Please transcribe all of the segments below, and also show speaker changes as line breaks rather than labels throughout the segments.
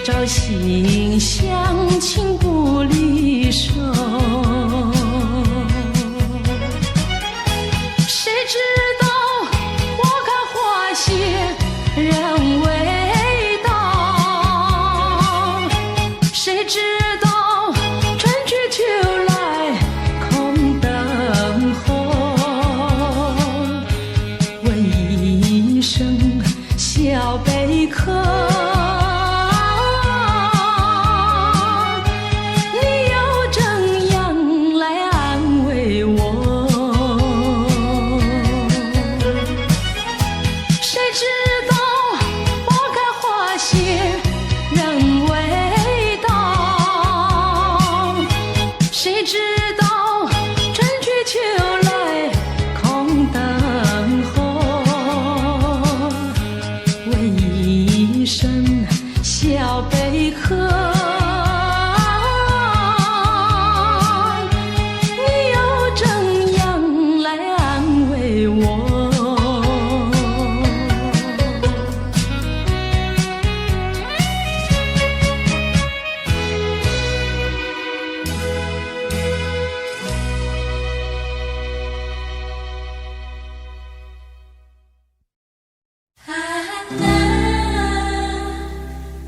朝夕相亲不离手。谁知道花开花谢人未到，谁知道春去秋来空等候。问一声小贝壳，你又怎样来安慰我？谁知道花开花谢人未到，谁知道春去秋来空等候。问一声小贝壳，你又怎样来安慰我？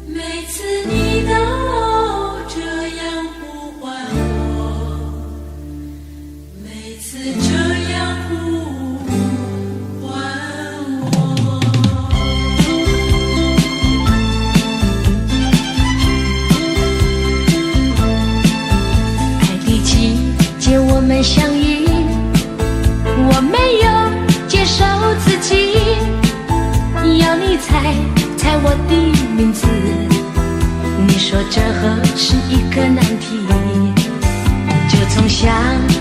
每次你都这样呼唤我，每次这样呼唤我。
爱的季节我们相遇，我没有接受自己，要你猜我的名字。你说这何是一个难题，就从相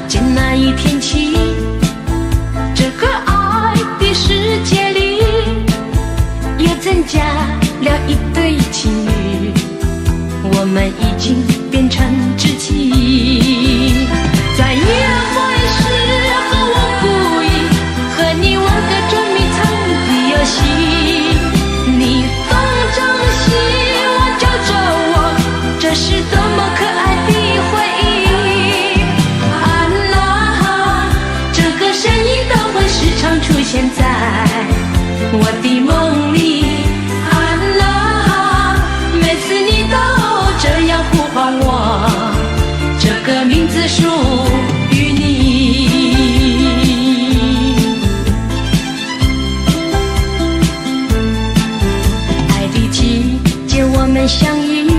见那一天起，这个爱的世界里又增加了一对情侣，我们已经变成知己。在约会时和我故意和你玩个捉迷藏的游戏，你东张西望揪着我，这是多么可爱的回忆。啊啦，这个身影都会时常出现在我的梦里。啊啦，每次你都这样呼唤我，这个名字属于你。爱的季节我们相遇，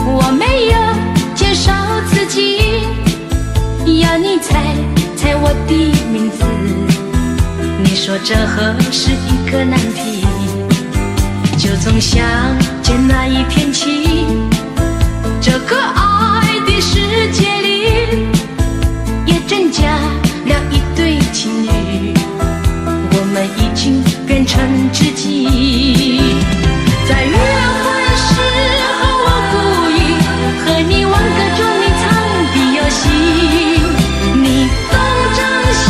我没有介绍自己，要你猜我的名字。你说这何是一个难题，就从相见那一天起，这个爱的世界里也增加了一对情侣，我们已经变成知己。在约会时和我故意和你玩个捉迷藏的游戏，你东张西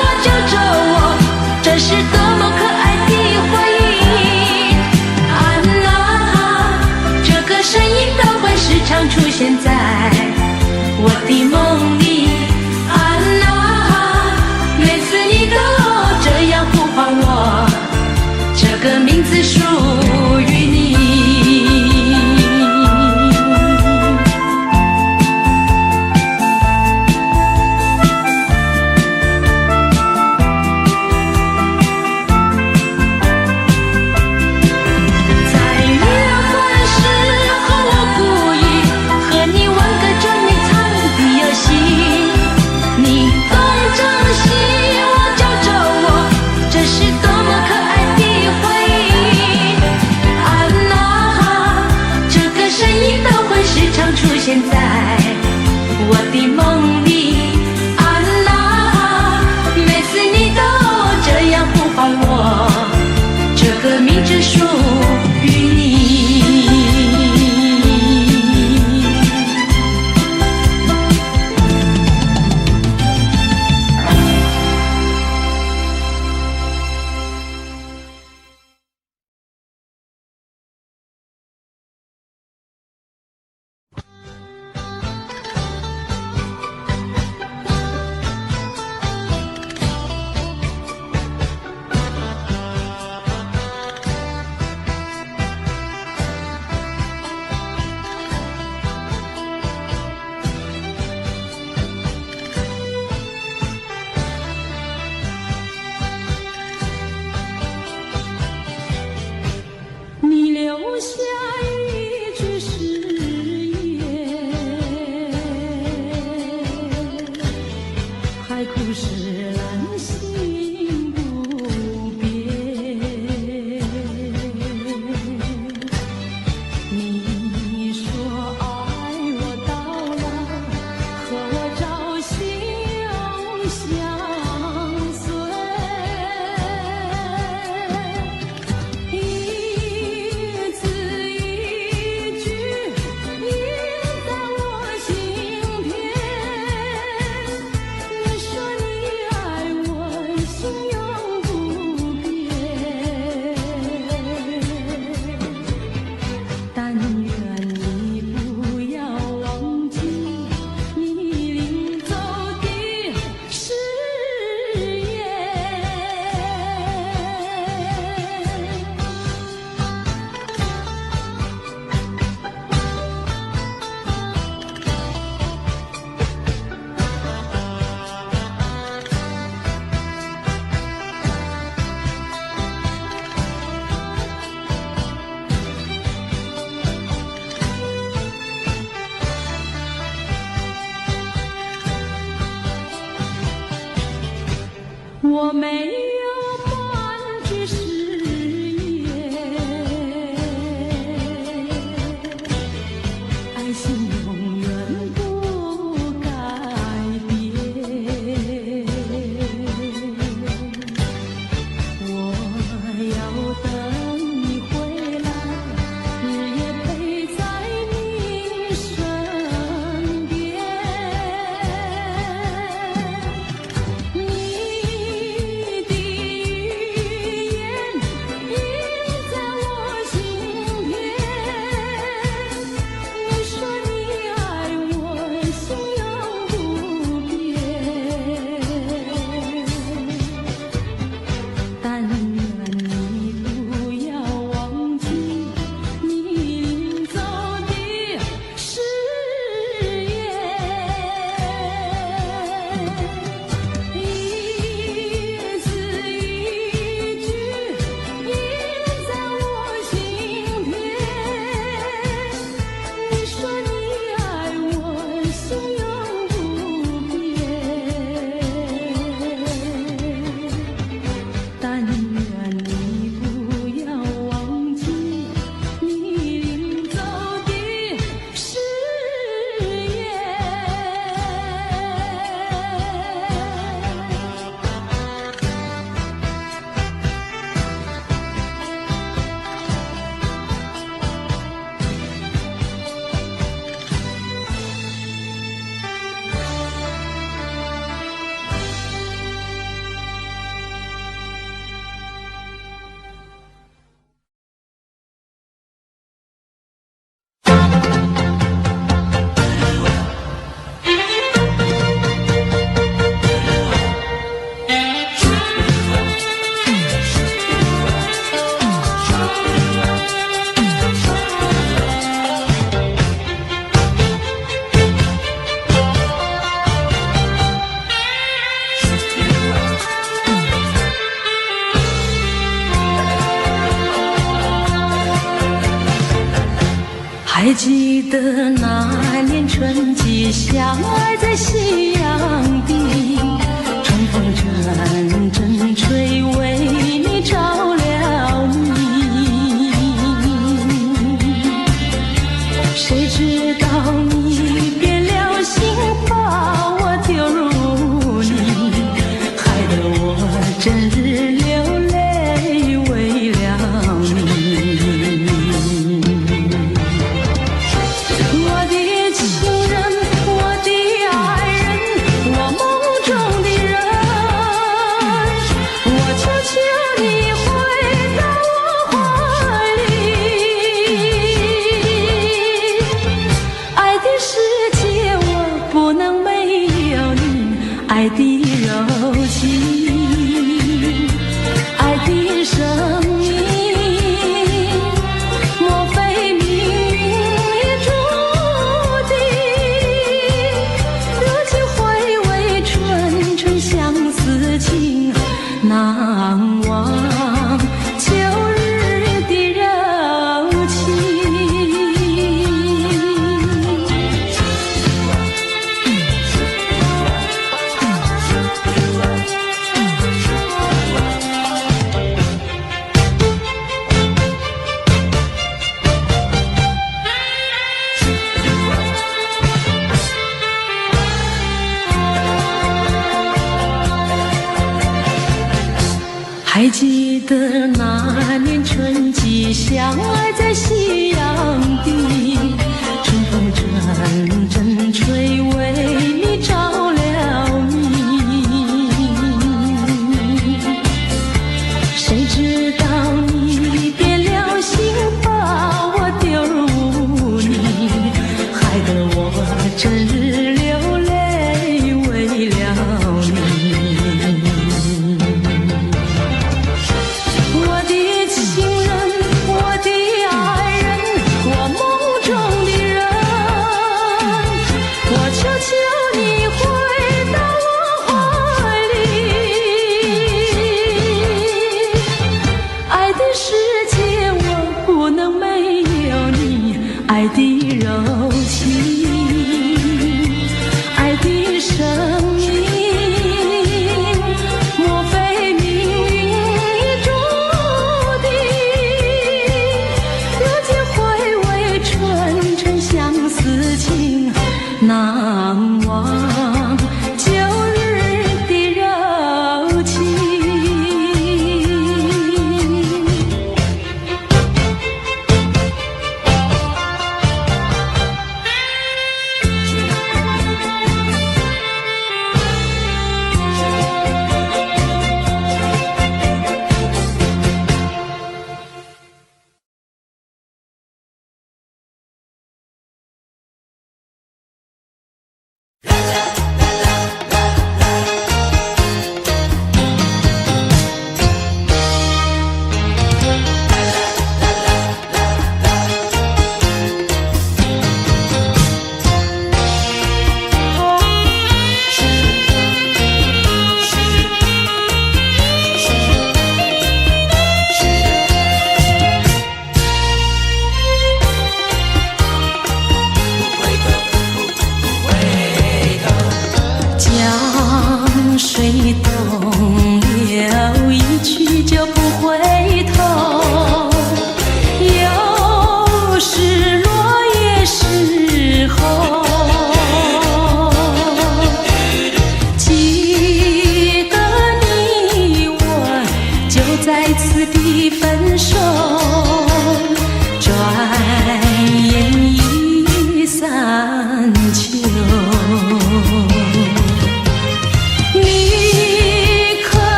望揪着我，这是多么可爱的回忆。啊啦，这个身影都会时常出现在我的梦里。啊啦，每次你都这样呼唤我，这个名字属于你。在约会时和我故意和你玩个捉迷藏的游戏，你东张西望揪着我，这是多么可爱的回忆。啊啦，这个身影都会时常出现在我的梦里。啊啦，每次你都这样呼唤我，这个名字属于你。还记得那年春季，相爱在夕阳底，春风阵阵吹，为你着了迷。谁知道你变了心，把我丢入泥，害得我整日流泪为了你。我的情人，我的爱人，我梦中的人，我求求你回到我怀里。爱的世界我不能没有你，爱的柔情，爱的生命，莫非命运注定？如今回味纯纯相思情，难忘旧日的柔情。还记得那年春季，相爱在夕阳底，春风阵阵吹，为你着了迷。谁知道你变了心，把我丢入泥，害得我整日流泪为了你。我的情人，我的爱人，我梦中的人，我求求你回到我怀里。爱的世界我不能没有你，爱的柔情，爱的生命，莫非命运注定？如今回味纯纯相思情，难忘旧日的柔情。
啦啦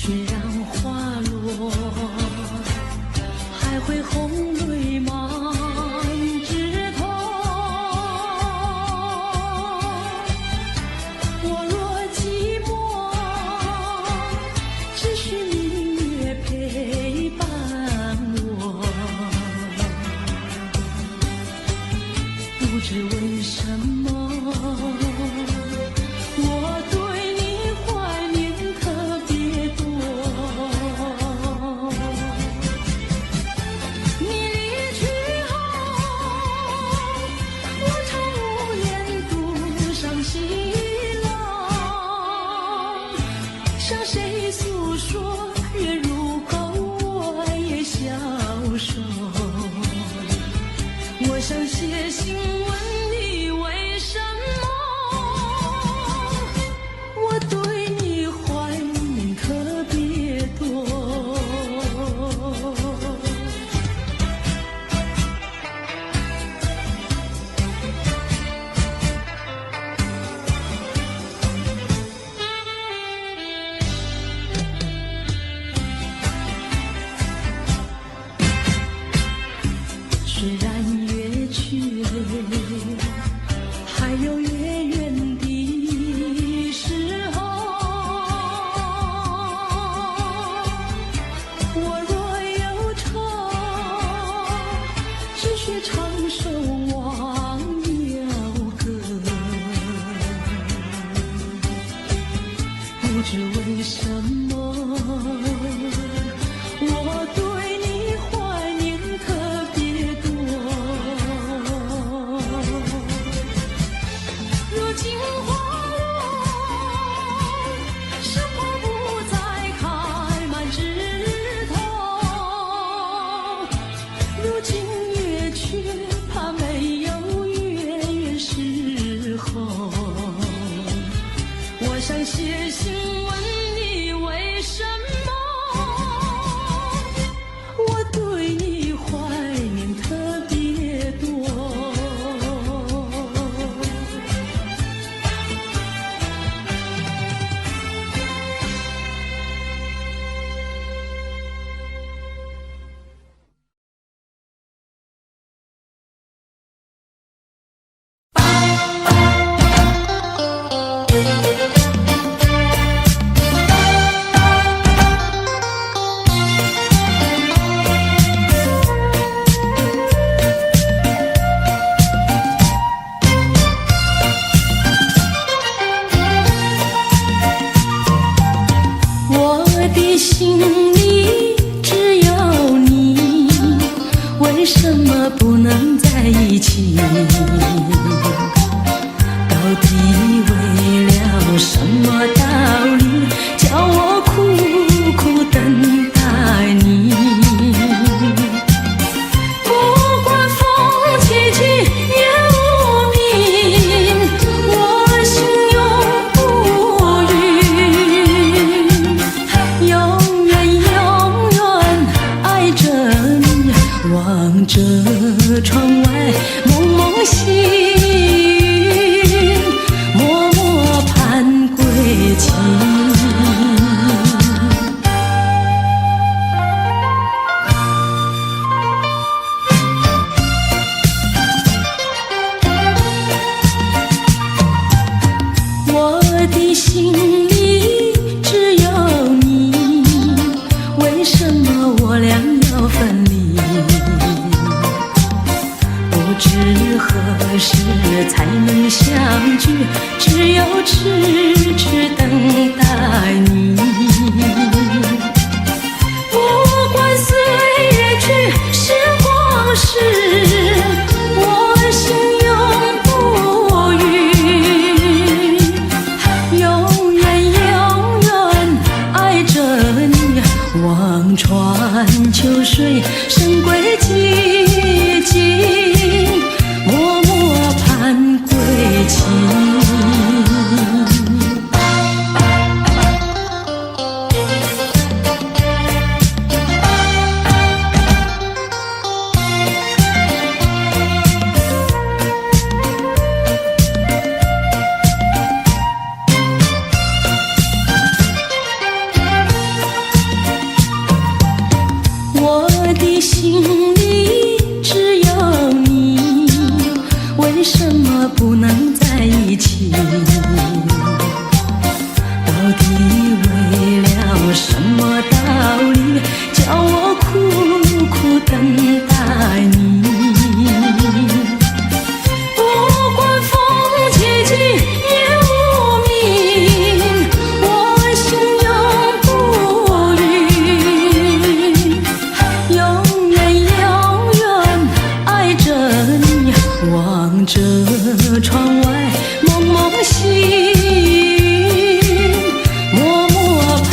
虽然花落，还会红泪满枝头。我若寂寞，只需明月陪伴我。不知为什么，我对你怀念特别多。你离去后，我常无言独上西浪，向谁诉说？月如钩，我也消瘦。我想写信问你为什么，我对你怀念特别多。虽然月去，还有月圆的时候。我若忧愁，只需唱首忘忧歌。不知为什么，我对你怀念特别多。如今花落，生花不再开满枝头。如今月缺，怕没有月圆时候。我想写信问你为什么，我对你怀念特别多。我的心里只有你，为什么不能在一起？到底为了什么道理，叫我苦苦等待你？不管风起起也无名，我心永不渝。永远永远爱着你，望着窗外蒙蒙细雨，默默盼归期。我的心里只有你，为什么我俩要分离？不知何时才能相聚，只有痴痴等待你。不管岁月去，时光逝，我心永不渝。永远永远爱着你，望穿秋水，神归寂静，默默盼归期。么不能在一起？到底为了什么道理，叫我苦苦等待你？不管风凄凄夜无明，我心永不渝，永远永远爱着你，望着窗外蒙蒙星，默默盼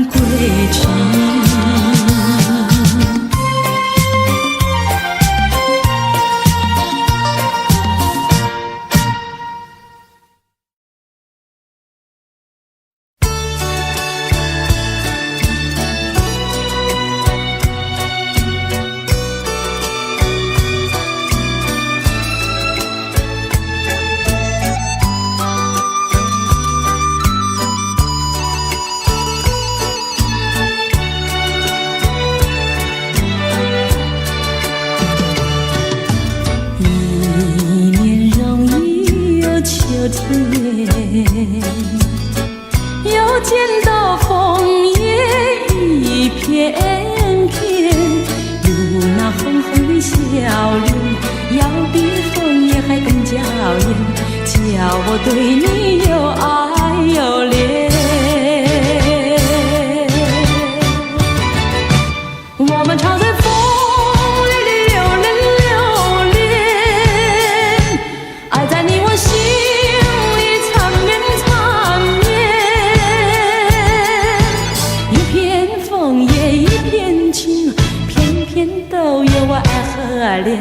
归期。又见到枫叶一片片，如那红红的笑脸，要比枫叶还更娇艳，叫我对你又爱又恋。我们常在风里流连流连，爱在你我心里缠绵缠绵，一片枫叶一片情，片片都有我爱和恋，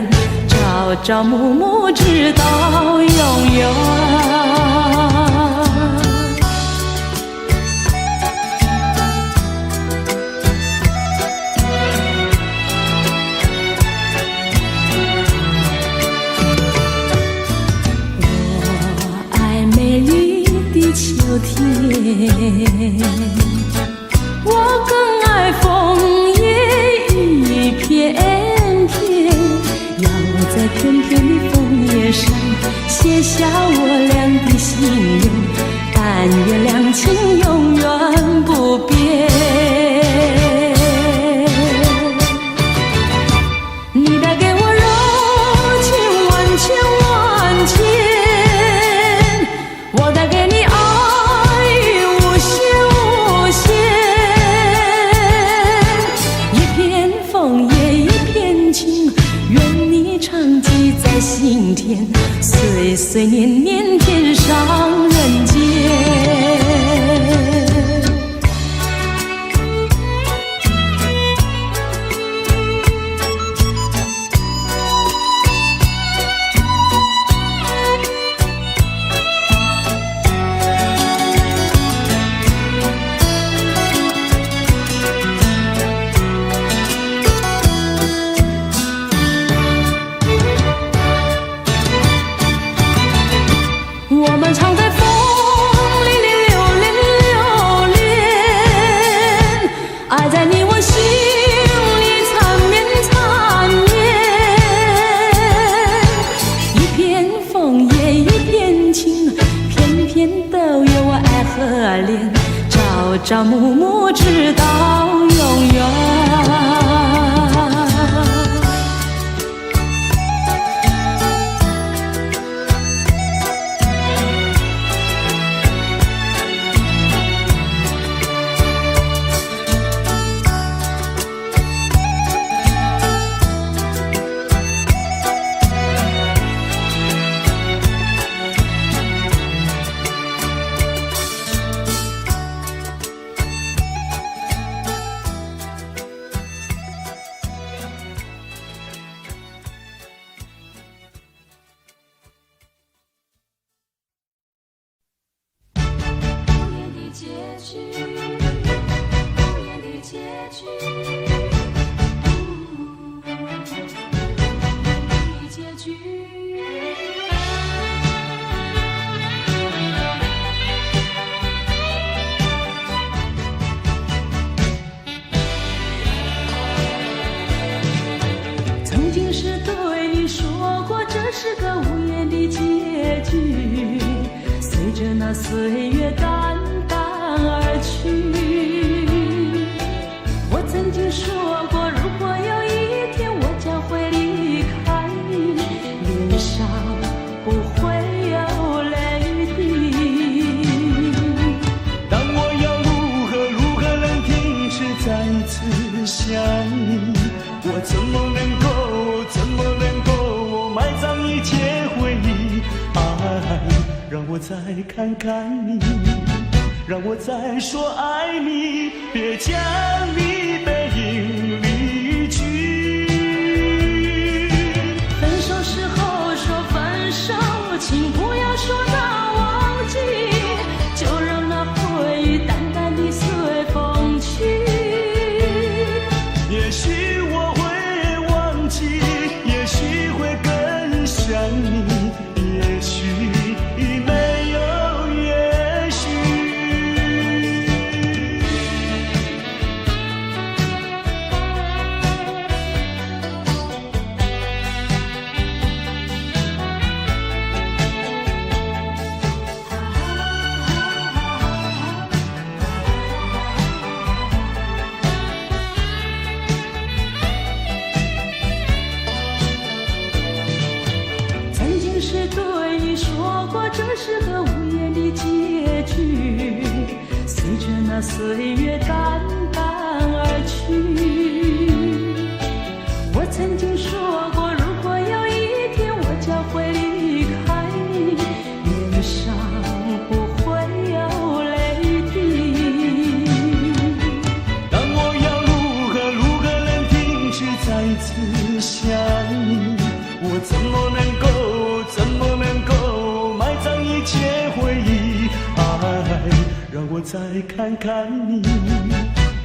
朝朝暮暮直到永远。秋天，我更爱枫叶一片片，要在片片的枫叶上写下我俩的心愿，但愿两情永远不变。你带给我柔情万千万千，我带给你心田，岁岁年年天上人间。我们常在风里流连流连，爱在你我心里缠绵缠绵，一片枫叶一片情，片片都有我爱和恋，朝朝暮暮直到永远。曾经是对你说过，这是个无言的结那岁月淡淡而去。我曾经说过，如果有一天我将会离开你，脸上不会有泪滴。
但我要如何能停止再次想你？我怎么能够埋葬一切回忆？爱，让我再看看你，让我再说爱你，别将你背影离去。
分手时候说分手，请不要说那忘记，就让那回忆淡淡地随风去。
也许我会忘记，也许会更想你，也许没有也许。
曾经是对你说过，这是个无言的结局，随着那岁月淡淡而去。我曾经说过，如果有一天我将会离开你，脸上不会有泪滴。
但我要如何能停止再次想你？我怎么能够埋葬一切回忆？爱，让我再看看你，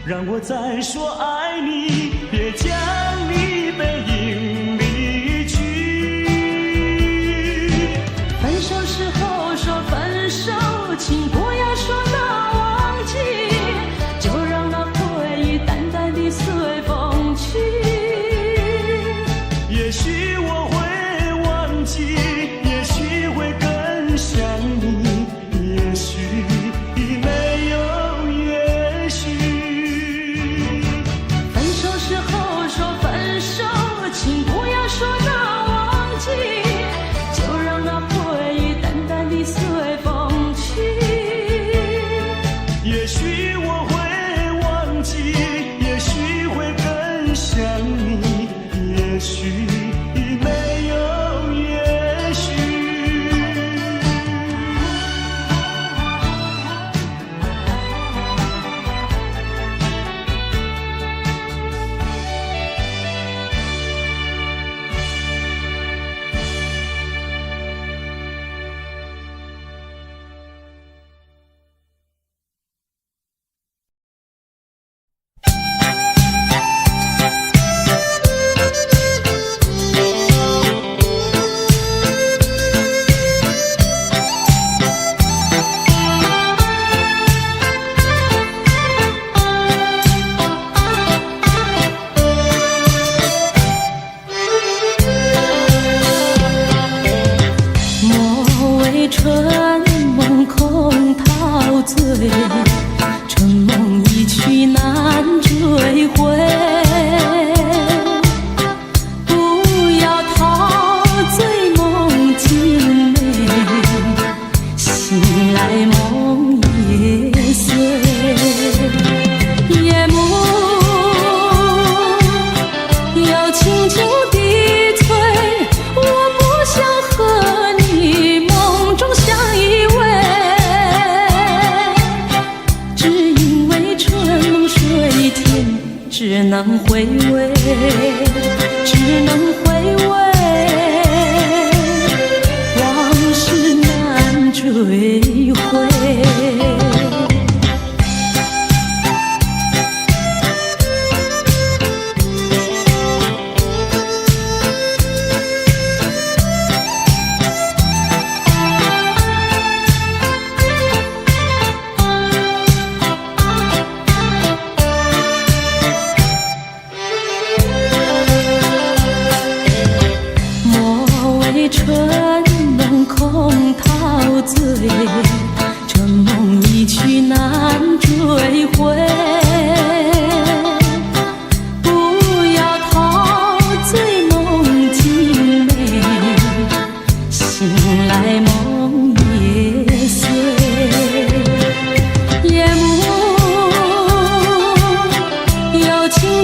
让我再说爱你，别将你背影离去。
分手时候说分手，请不要说那忘记，就让那回忆淡淡地随风去。
也许我会忘记，也许会更想你，也许没有也许。
分手时候说分手，请不要说那忘记，就让那回忆淡淡地随风去。
也许我会忘记，也许会更想你，也许没有也许。
莫为春梦空陶醉，春梦一去难追回。不要陶醉梦境美，醒来梦也碎。夜幕又轻轻地催，我不想和你梦中相依偎，只因为春梦水天，只能回味，只能回味，往事难追回。莫为春梦空陶醉，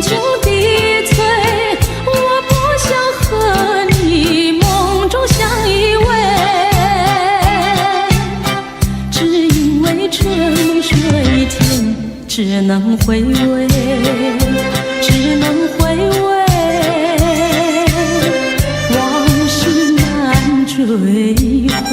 轻地催，我不想和你梦中相依偎，只因为春梦水天，只能回味，只能回味，往事难追回。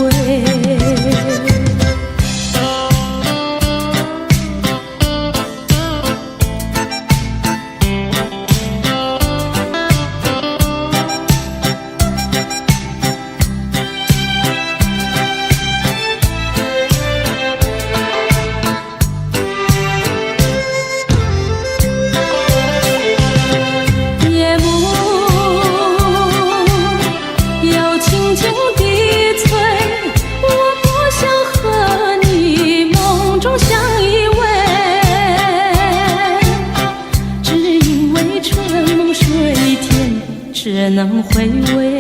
只能回味，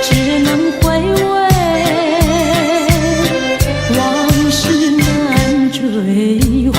只能回味，往事难追回。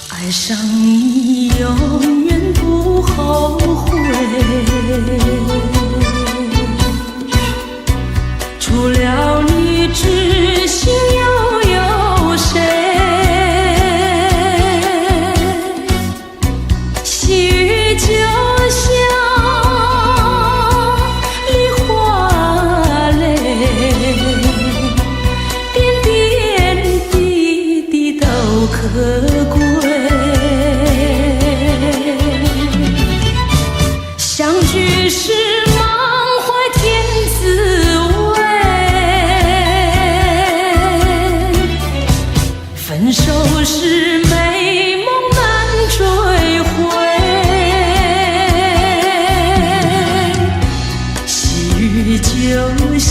爱上你永远不后悔，除了你知心又有谁？细雨就像梨花泪，点点滴滴都可贵。相聚时满怀甜滋味，分手时美梦难追回。细雨就像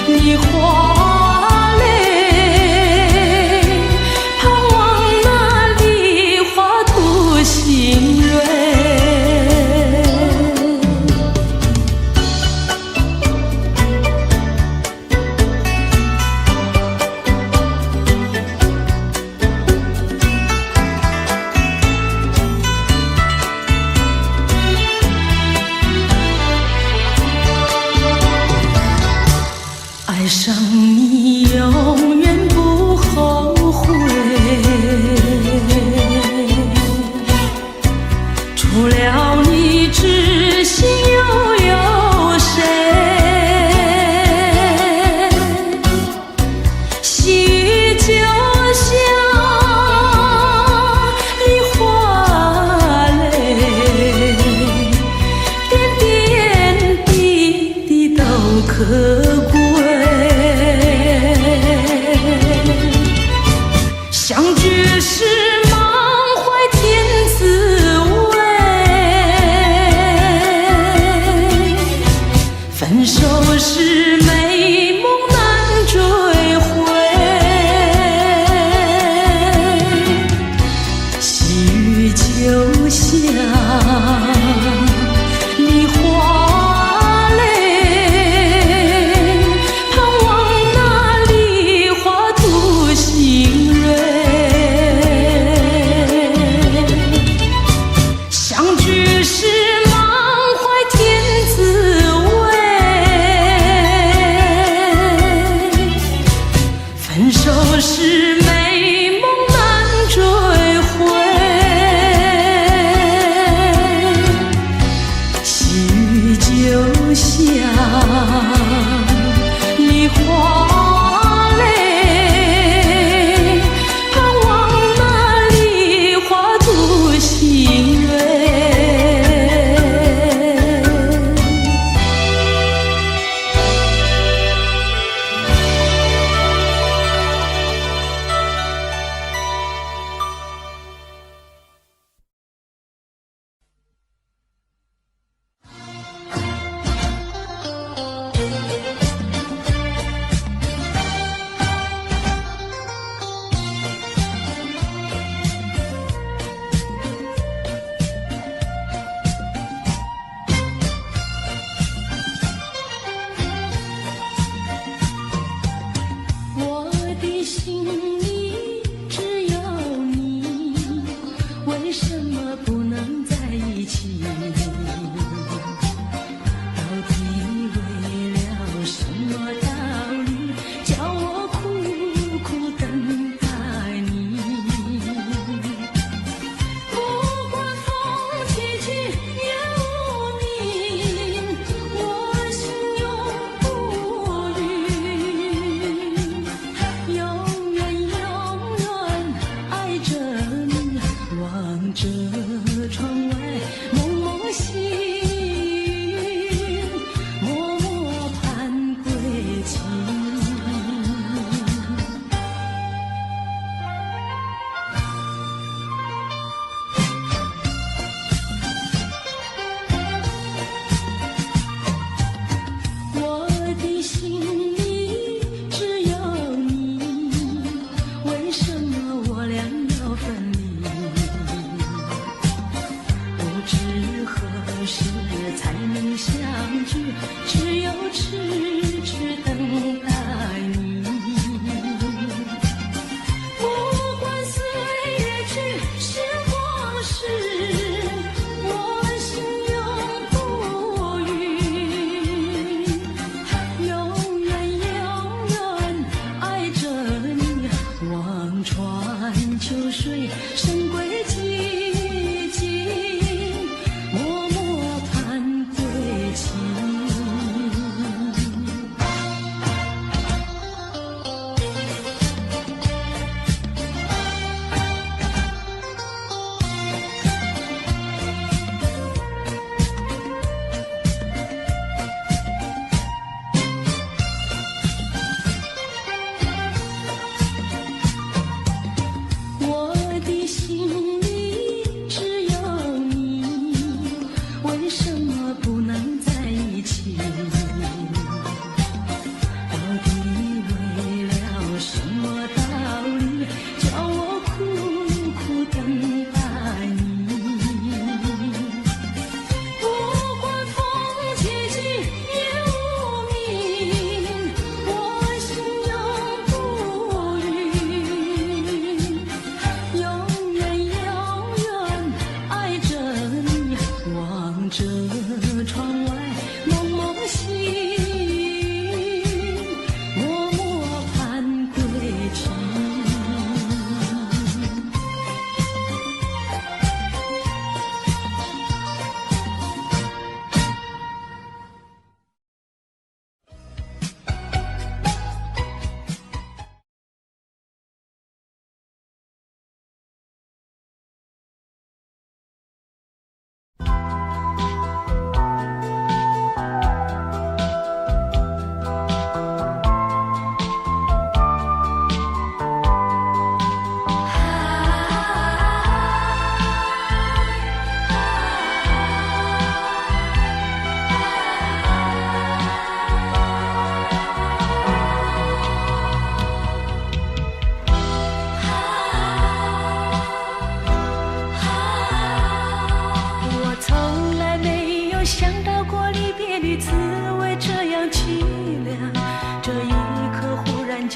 梨花泪，盼望那梨花吐心蕊。爱上你永远不后悔，除了你知心又有谁？细雨就像梨花泪，点点滴滴都可贵。相聚时满怀甜滋味，分手时美梦难追回。细雨就像梨花泪，盼望那梨花吐心蕊。相聚时满怀甜滋味，分手时美梦难追回。细雨就像梨花泪，盼望那梨花吐心蕊。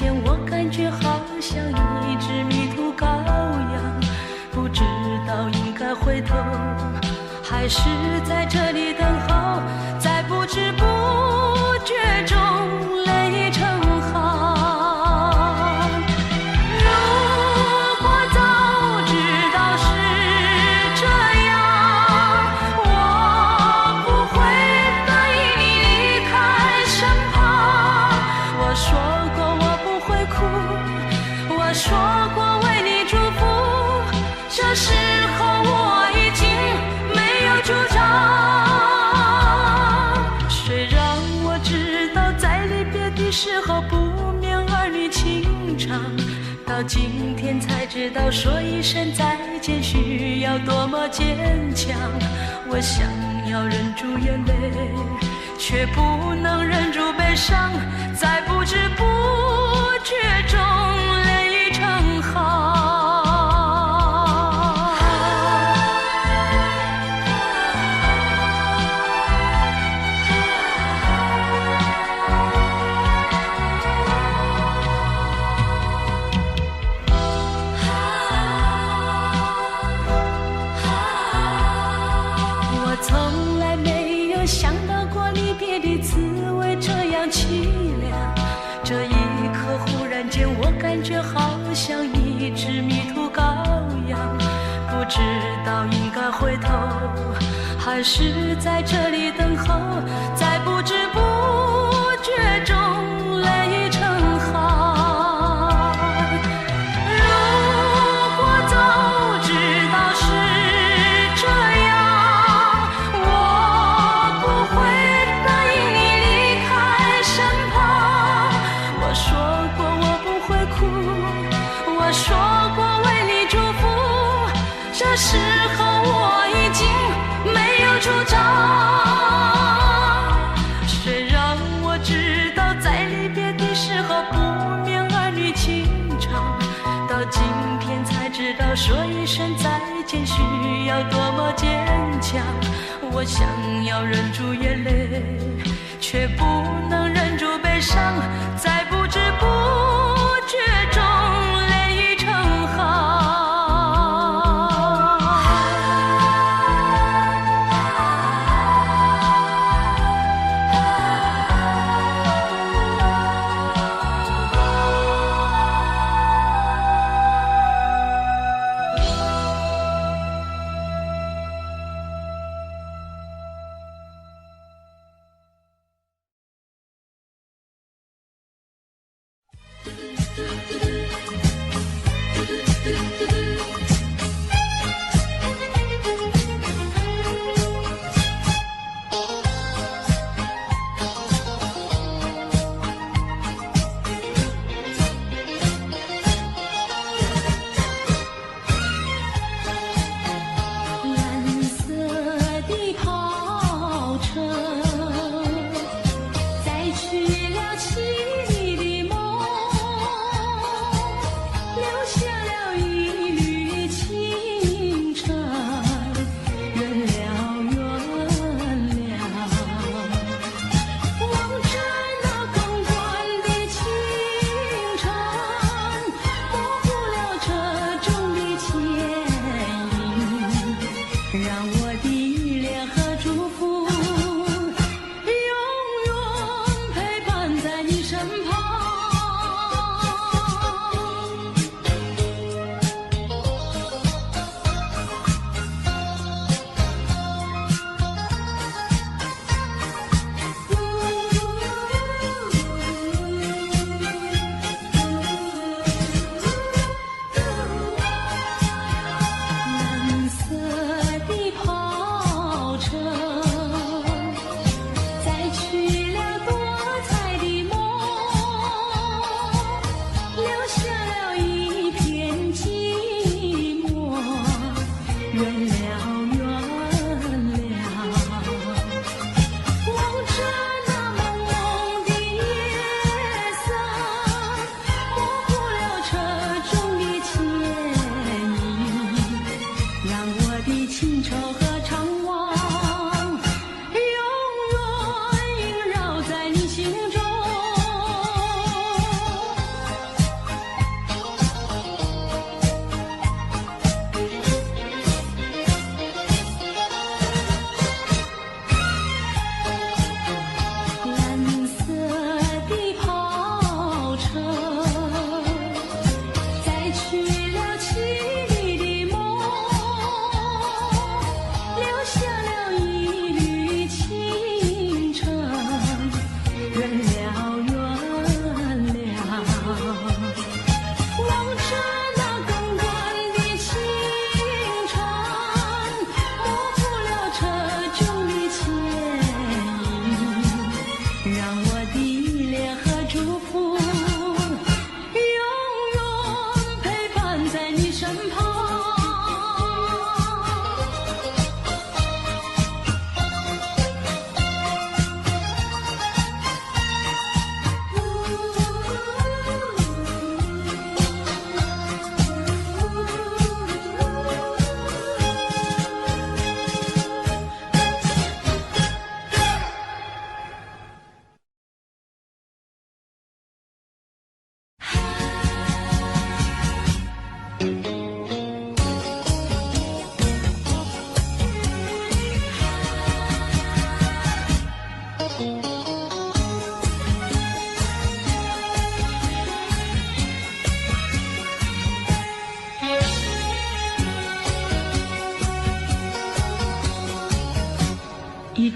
间，我感觉好像一只迷途羔羊，不知道应该回头，还是在这里等候，在不知不觉中泪成行。如果早知道是这样，我不会答应你离开身旁。我说过我不会哭，我说过为你祝福，这时候我已经没有主张。虽然我知道在离别的时候不免儿女情长，到今天才知道说一声再见需要多么坚强。我想要忍住眼泪，却不能忍住悲伤，在不知不觉中泪成行。我从来没有想到过离别的滋味这样凄凉，这一刻忽然间我感觉好像一只迷途羔羊，不知道应该回头，还是在这里等候，在不知不觉中泪成行。如果早知道是这样，我不会答应你离开身旁。我说过我不会哭，我说过为你祝福，这时候我已经没有主张。虽然我知道在离别的时候不免儿女情长，到今天才知道说一声再见需要多么坚强。我想要忍住眼泪，却不能忍住悲伤，在不知不觉中泪成行。蓝色的跑车载去了凄厉的梦，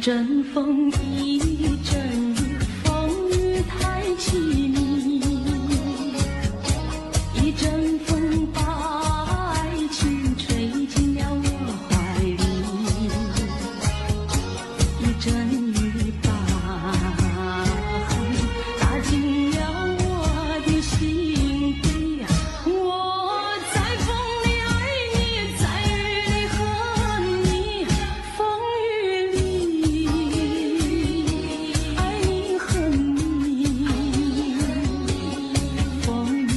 阵风，一阵雨，风雨太凄迷。一阵风把爱情吹进了我怀里，一阵雨把恨打进了我的心底。我在风里爱你，在雨里恨你，风雨里爱你恨你，风雨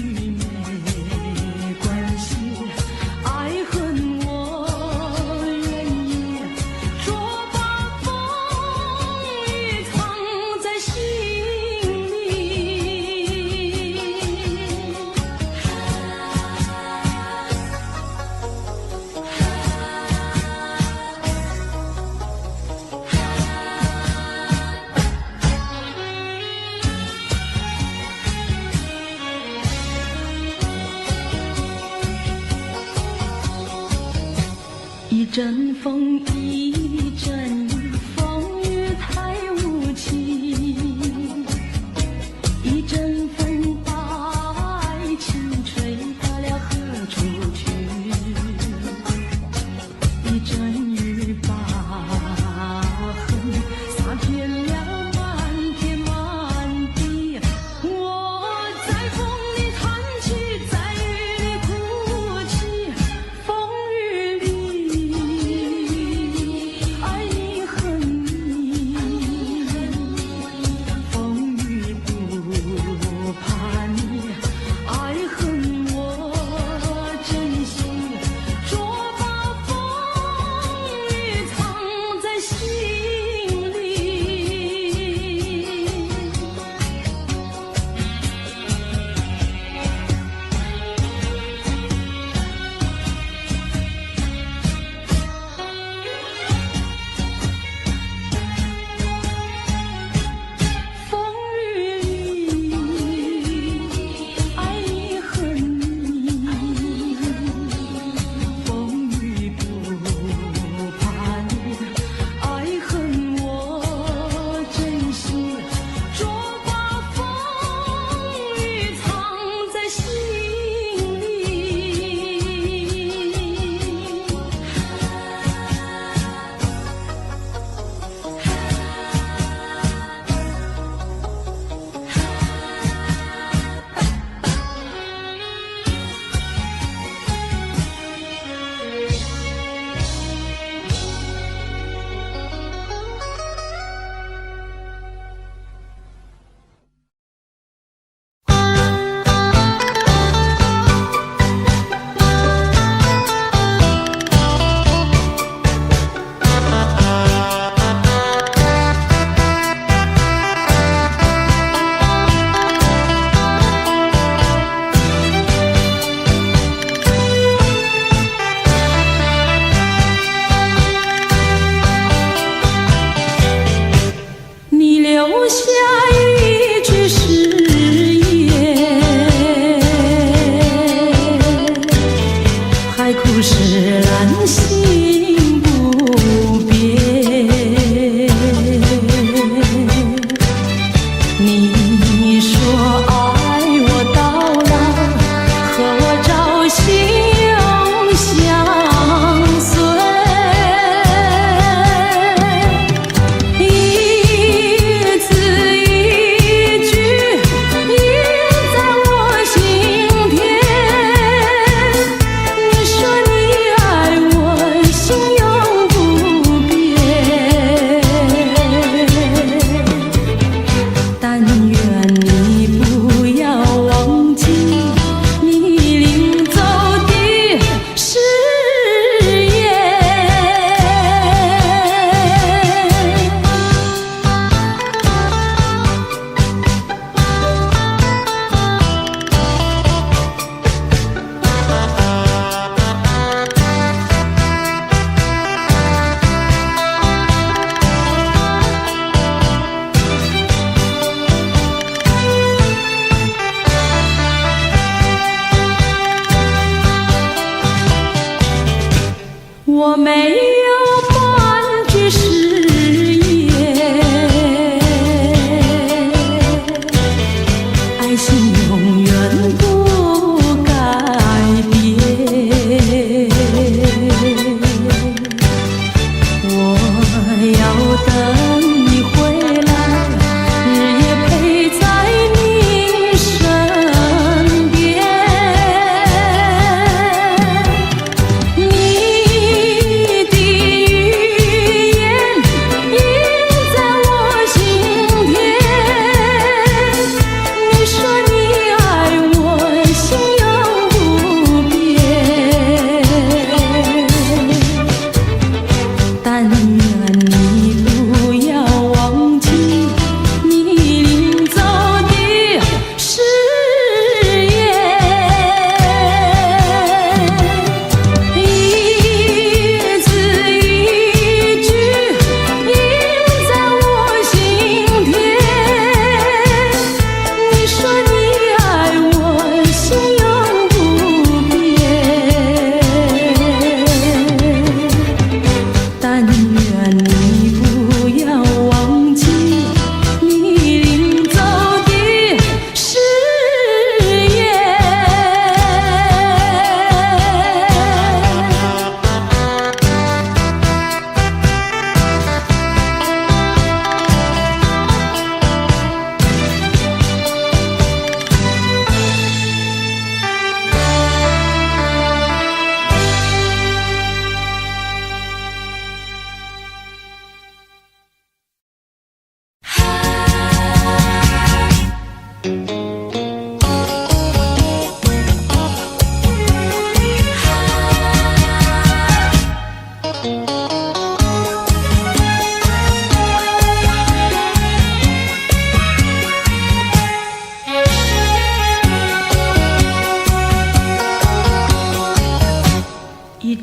没关系，爱恨我愿意，说把风雨藏在心里。一阵风，一阵雨，风雨太无情。一阵风把爱情吹到了何处去？一阵雨把恨洒遍了满天满地。我在风里叹气，在雨里哭泣，风雨里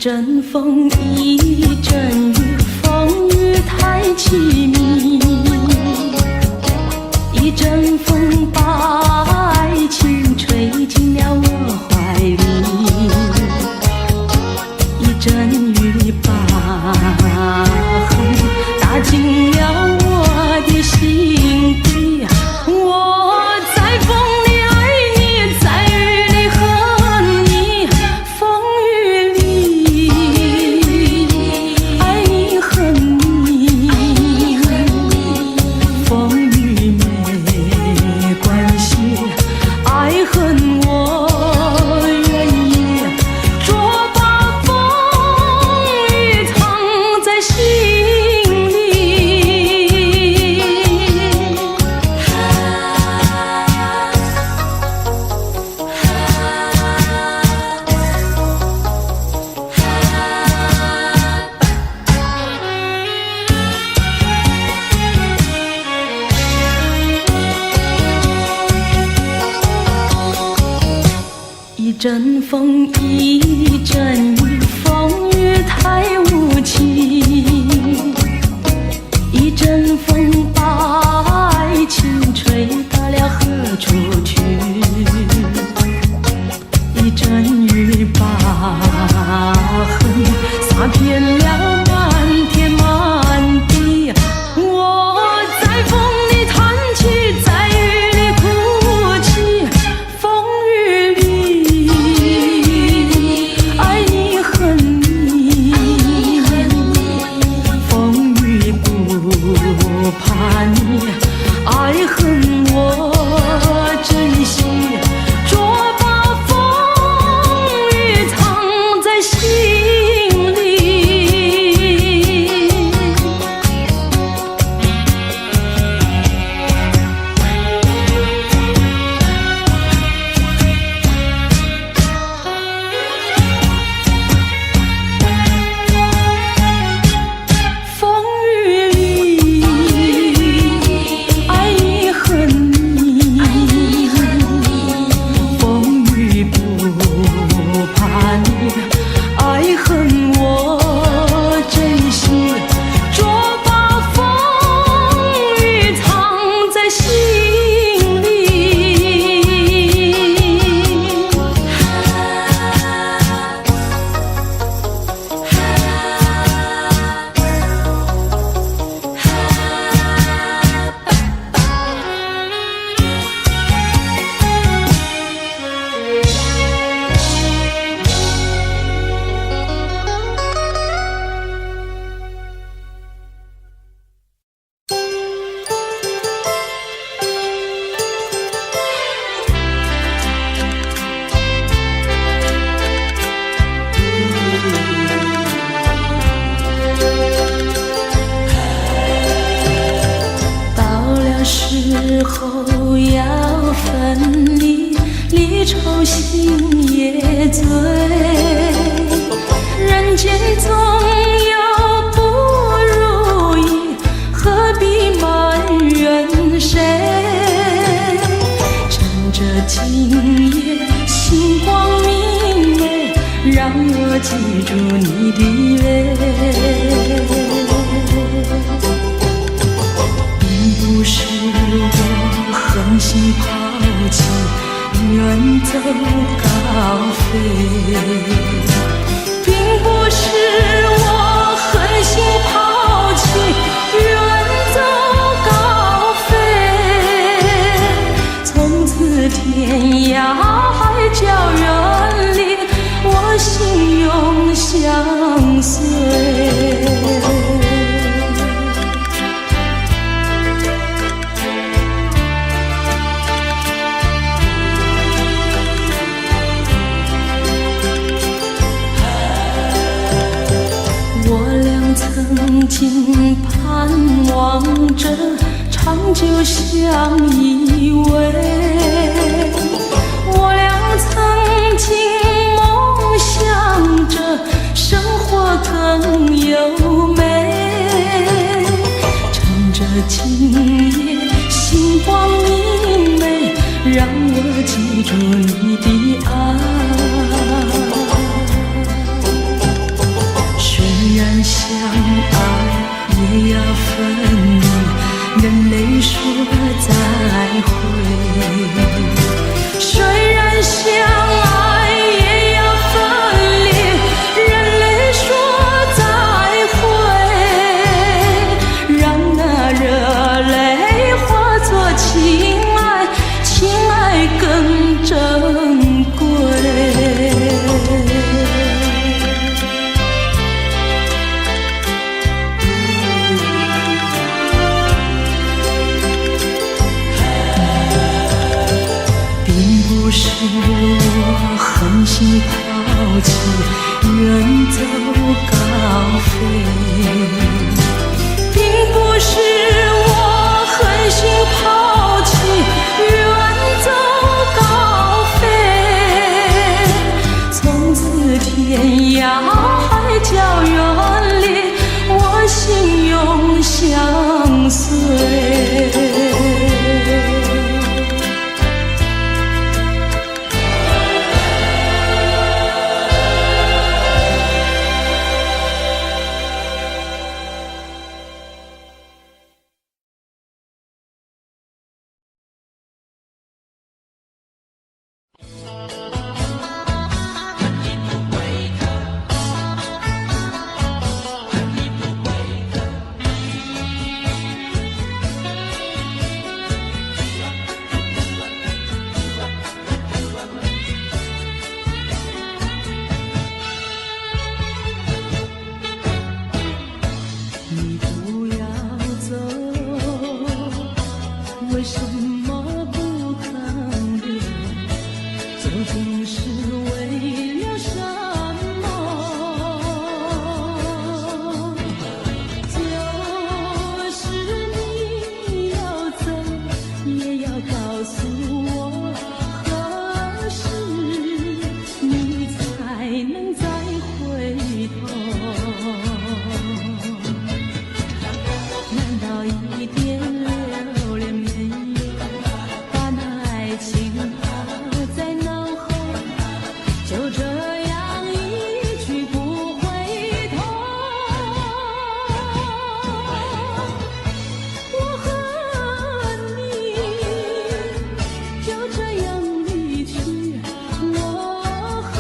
阵风，一阵雨，风雨太凄迷。一阵风把爱情吹进了我怀里，一阵雨把恨打进了我的心底。我在风里爱你，在雨里恨你，风雨里爱你恨你，风雨没关系，爱恨我愿意，捉把风雨藏在心里。一阵风，一阵雨，风雨太无情。一阵风把爱情吹到了何处去？一阵雨把恨洒遍了满天满地。我在风里叹气，在雨里哭泣，风雨里爱你恨你，风雨不怕你，爱恨我珍惜，捉把风雨藏在心里。风雨里爱你恨你，风雨不怕你，爱恨我珍惜，捉把风雨藏在心里。到了时候要分离，离愁心也醉，人间总有不如意，何必埋怨谁？趁着今夜星光明媚，让我记住你的泪。不是我狠心抛弃，远走高飞，并不是我狠心抛弃，远走高飞。从此天涯海角远离，我心永相随。曾经盼望着长久相依偎，我俩曾经梦想着生活更优美。趁着今夜星光明媚，让我记住你的爱。我狠心抛弃，远走高飞，并不是我狠心抛弃，远走高飞。从此天涯海角远离，我心永相随。为什么不肯留？究竟是为了什么？就是你要走，也要告诉我，何时你才能再回头？难道一点留恋没有，把那爱情抛在脑后，就这样一去不回头？我恨你，就这样离去，我恨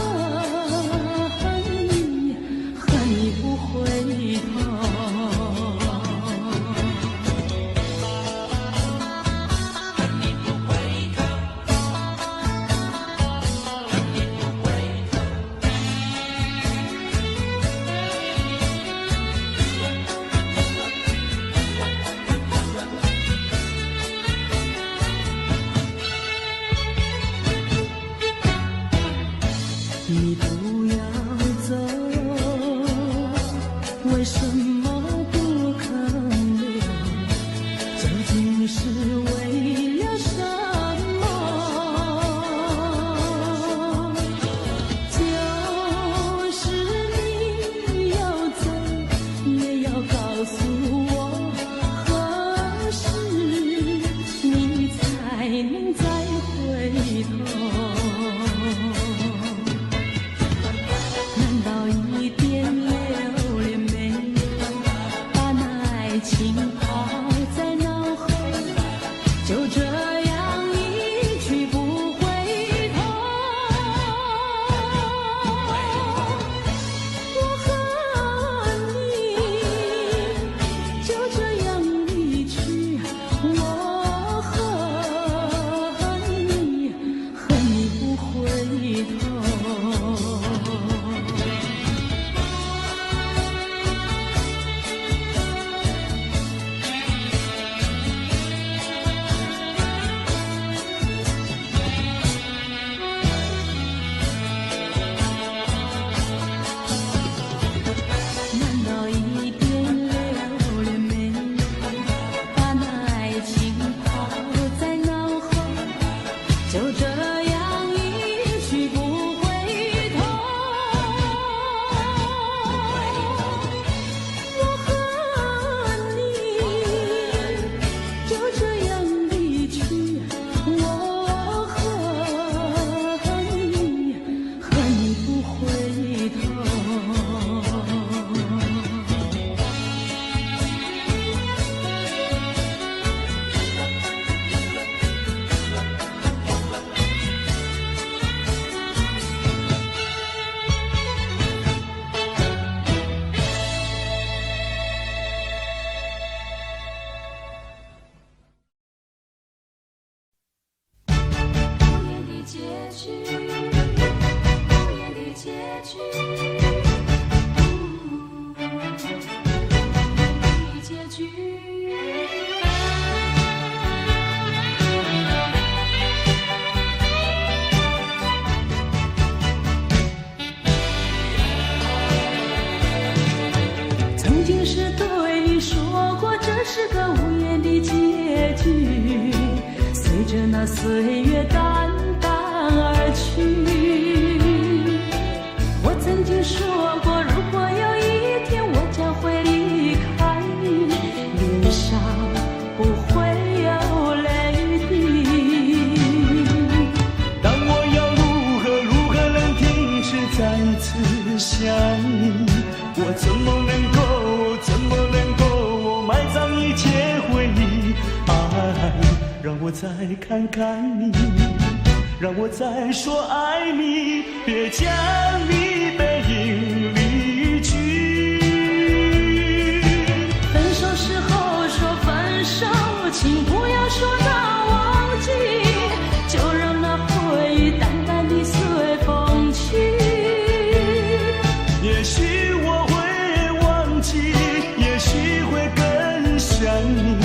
你，恨你不回头。你不要走，为什么不肯留？究竟是为了什么？就是你要走，也要告诉我，何时你才能再回头？难道一点留恋没有，把那爱情抛在脑后，就这样一去不回头？我恨你，就这样离去，我恨你，恨你不回头。难道一点留恋没有，把那爱情抛在脑后，就这样一去不回头？我恨你，就这样离去，我恨你，恨你不回头。无言的结局，无言的结局，结局。是个无言的结局，随着那岁月淡淡而去。我曾经说过，如果有一天我将会离开你，脸上不会有泪滴。
但我要如何能停止再次想你？我怎么能够埋葬一切回忆？爱，让我再看看你，让我再说爱你，别将你背影离去。
分手时候说分手，请不要说那忘记，就让那回忆淡淡地随风去。
也许我会忘记，也许会更想你，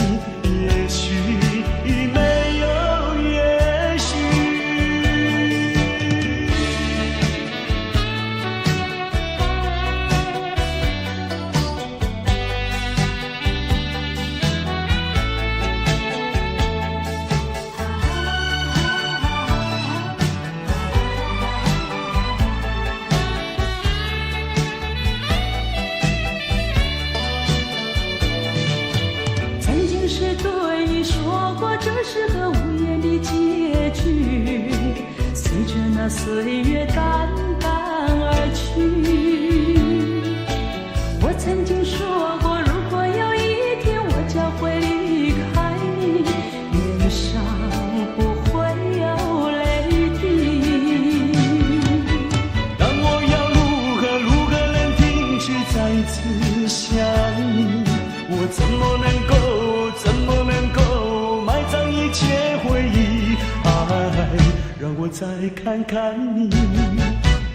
也许没有也许。
曾经是对你说过，这是个无言的结局，随着那岁月淡淡而去。我曾经说过，如果有一天我将会离开你，脸上不会有泪滴。
但我要如何能停止再次想你？我怎么能够埋葬一切回忆？爱，让我再看看你，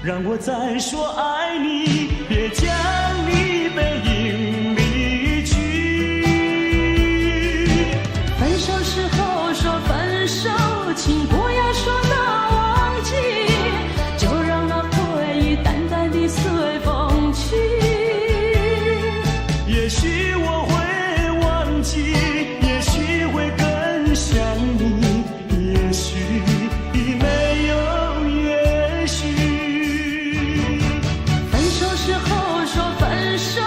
让我再说爱你，别将你背影离去。
分手时候说分手，请不要说那忘记，就让那回忆淡淡地随风去。
也许我会忘记，也许会更想你，也许没有也许。
分手时候说分手，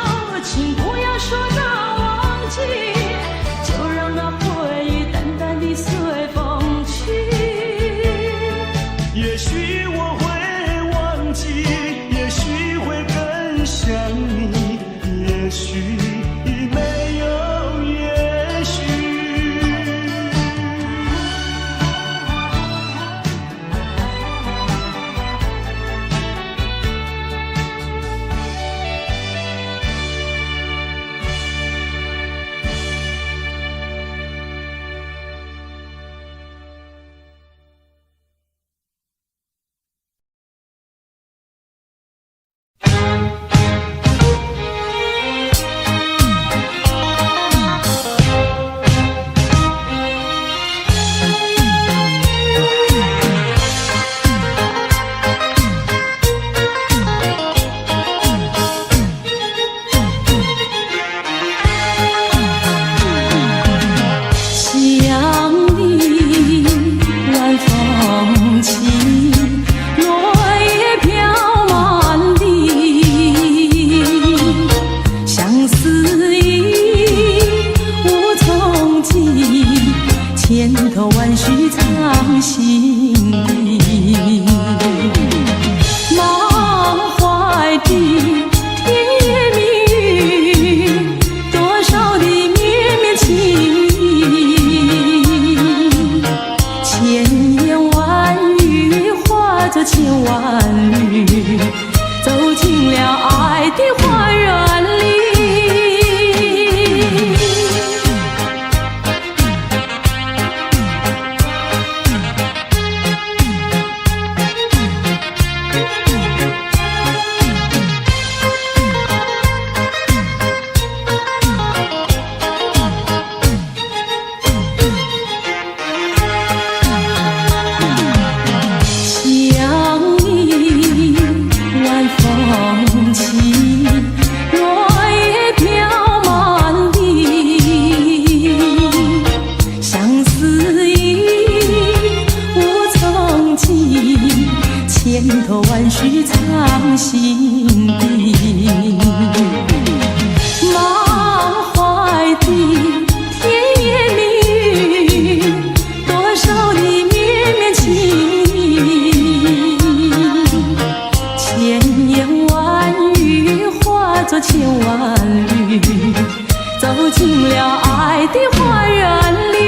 请不要说那忘记，就让那回忆淡淡地随风去。
也许我会忘记，也许会更想你，也许没有也许。
想你晚风起，落
千头万绪藏心底。满怀的甜言蜜语，多少的绵绵情意，千言万语化作千万缕，走进了爱的花园里。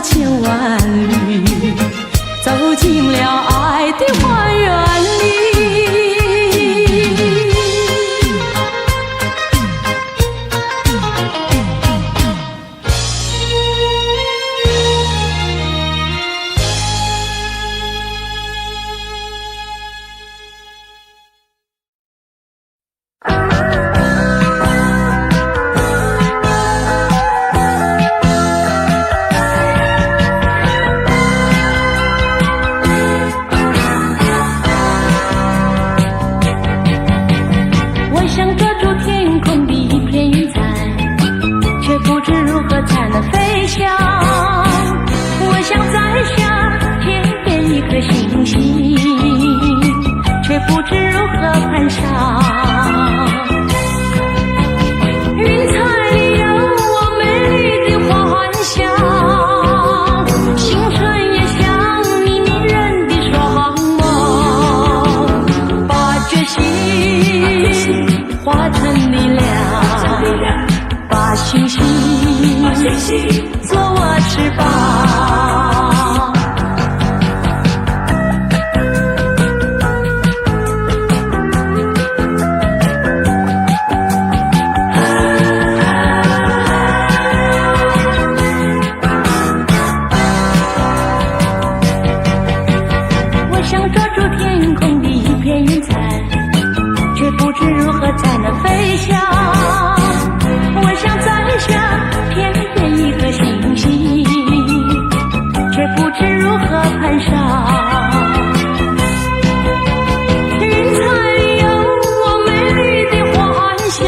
千万缕，走进了爱的花园里。化成力量，把星星做我翅膀。我想抓住天空的一片云彩，却不知如何才能飞翔。我想摘下片片一颗星星，却不知如何攀上。云彩里有我美丽的幻想，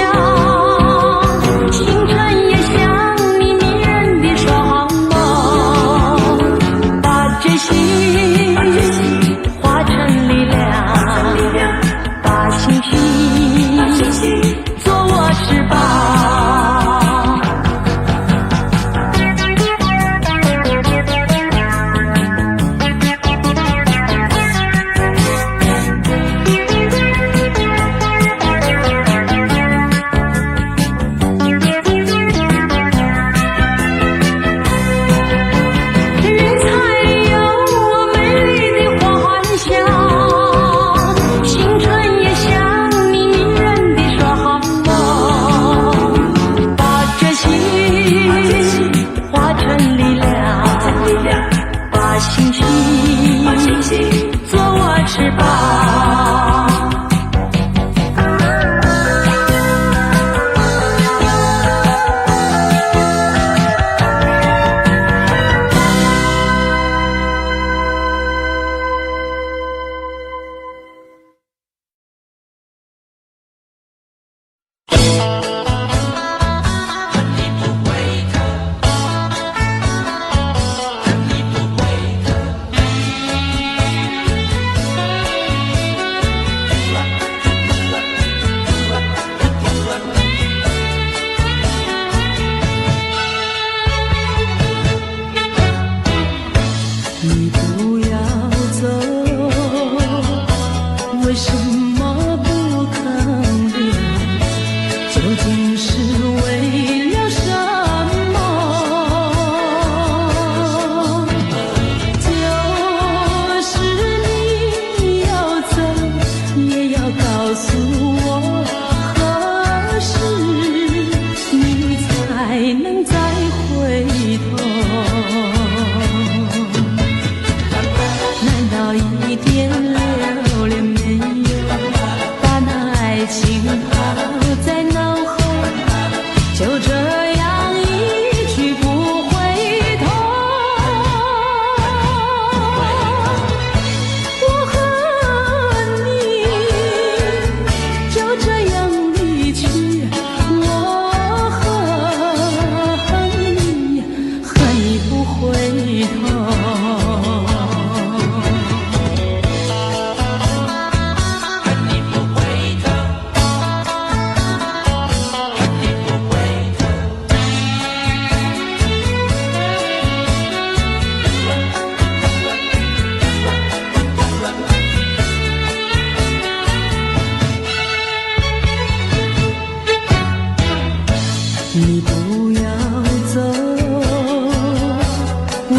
星辰也像你迷人的双眸，把决心化成力量，把星星做我翅膀。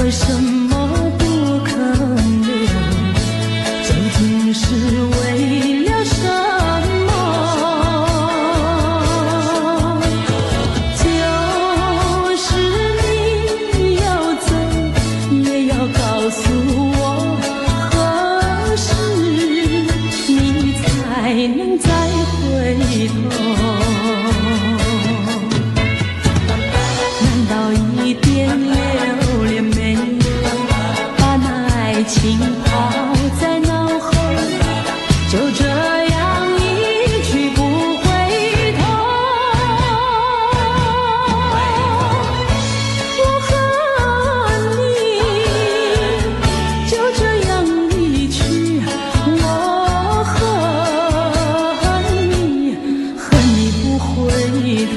为什么不肯留？究竟是为了什么？就是你要走，也要告诉我，何时你才能再回头？难道一点留恋没有，把那爱情抛在脑后，就这样一去不回头？我和你就这样离去，我和你不回头。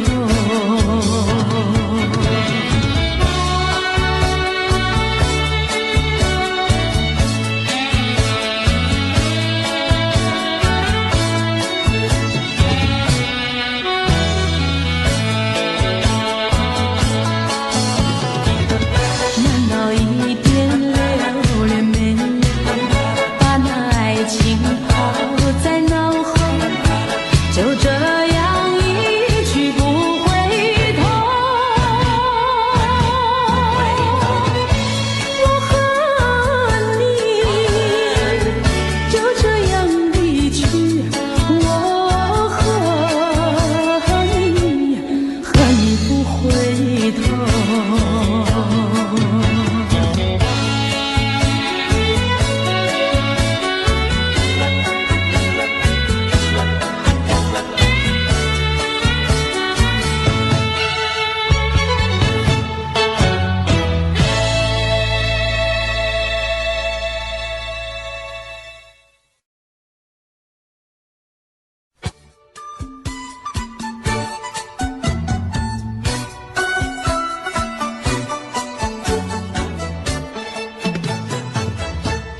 难道一点留恋没有，把那爱情抛在脑后，就这样一去不回头？我和你就这样离去，我和你不回头。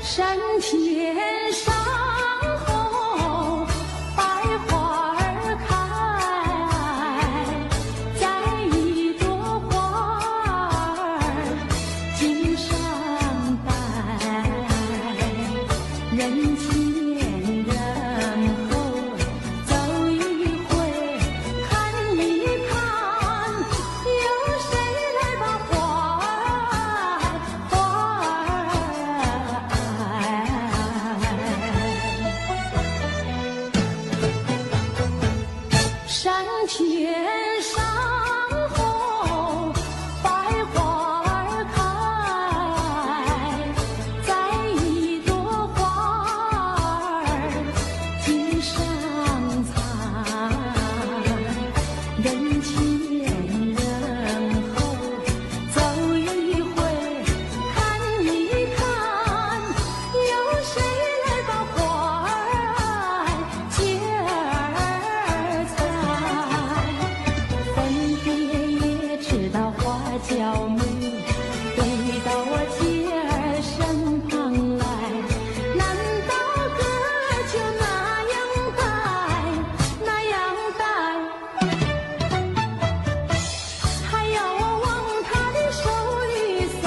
山天上红，百花儿开，在一朵花儿襟上戴，人前人后走一回，看一看，有谁来把花儿山天上红，百花儿开，在一朵花儿襟上采，人前人后走一回，看一看，有谁来把花儿接儿采？分别也知道花娇美，飞到我姐儿身旁来，难道哥就那样戴，那样戴？还要我往他的手里塞，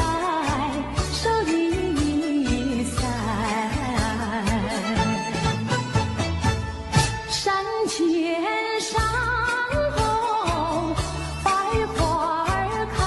手里塞。山前上红，百花儿开，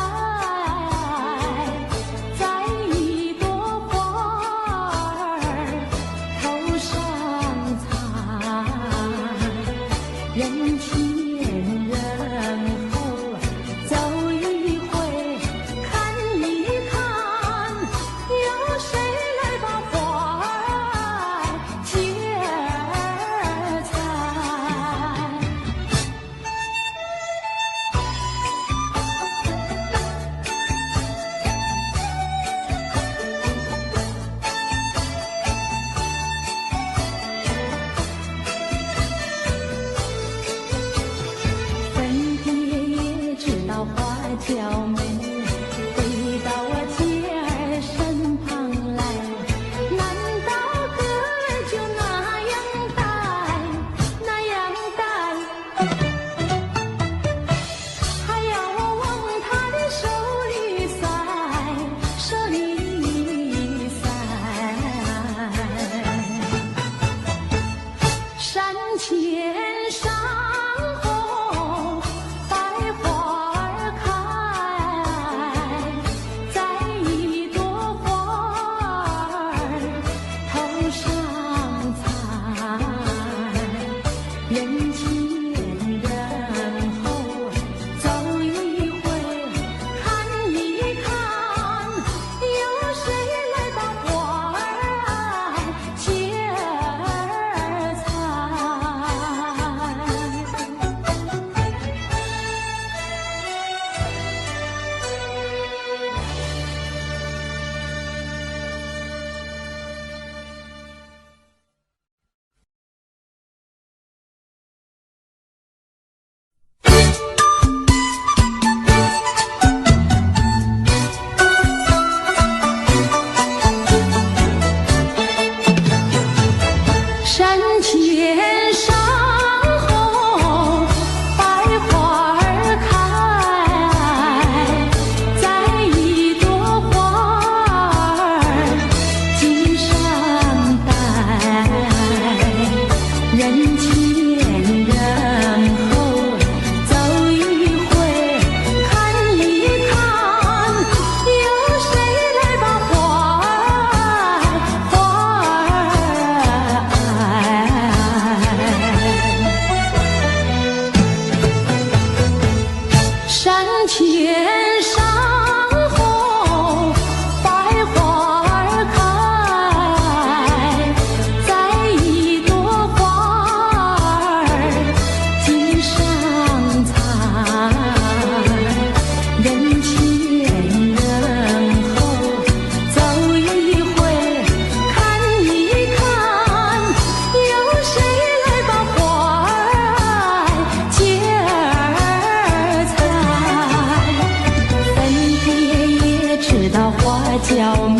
娇美，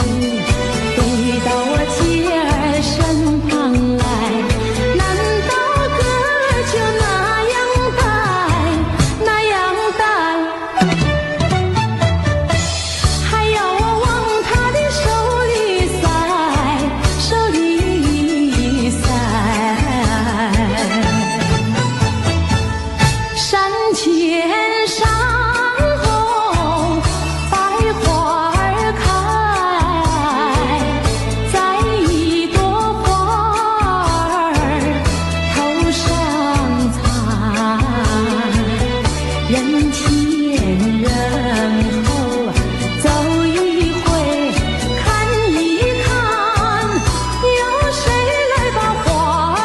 飞到我姐儿身旁来。难道哥就那样呆，那样呆？还要我往他的手里塞，手里塞。山前山后百花儿开，摘一朵花儿头上采。人前人后走一回，看一看，有谁来把花儿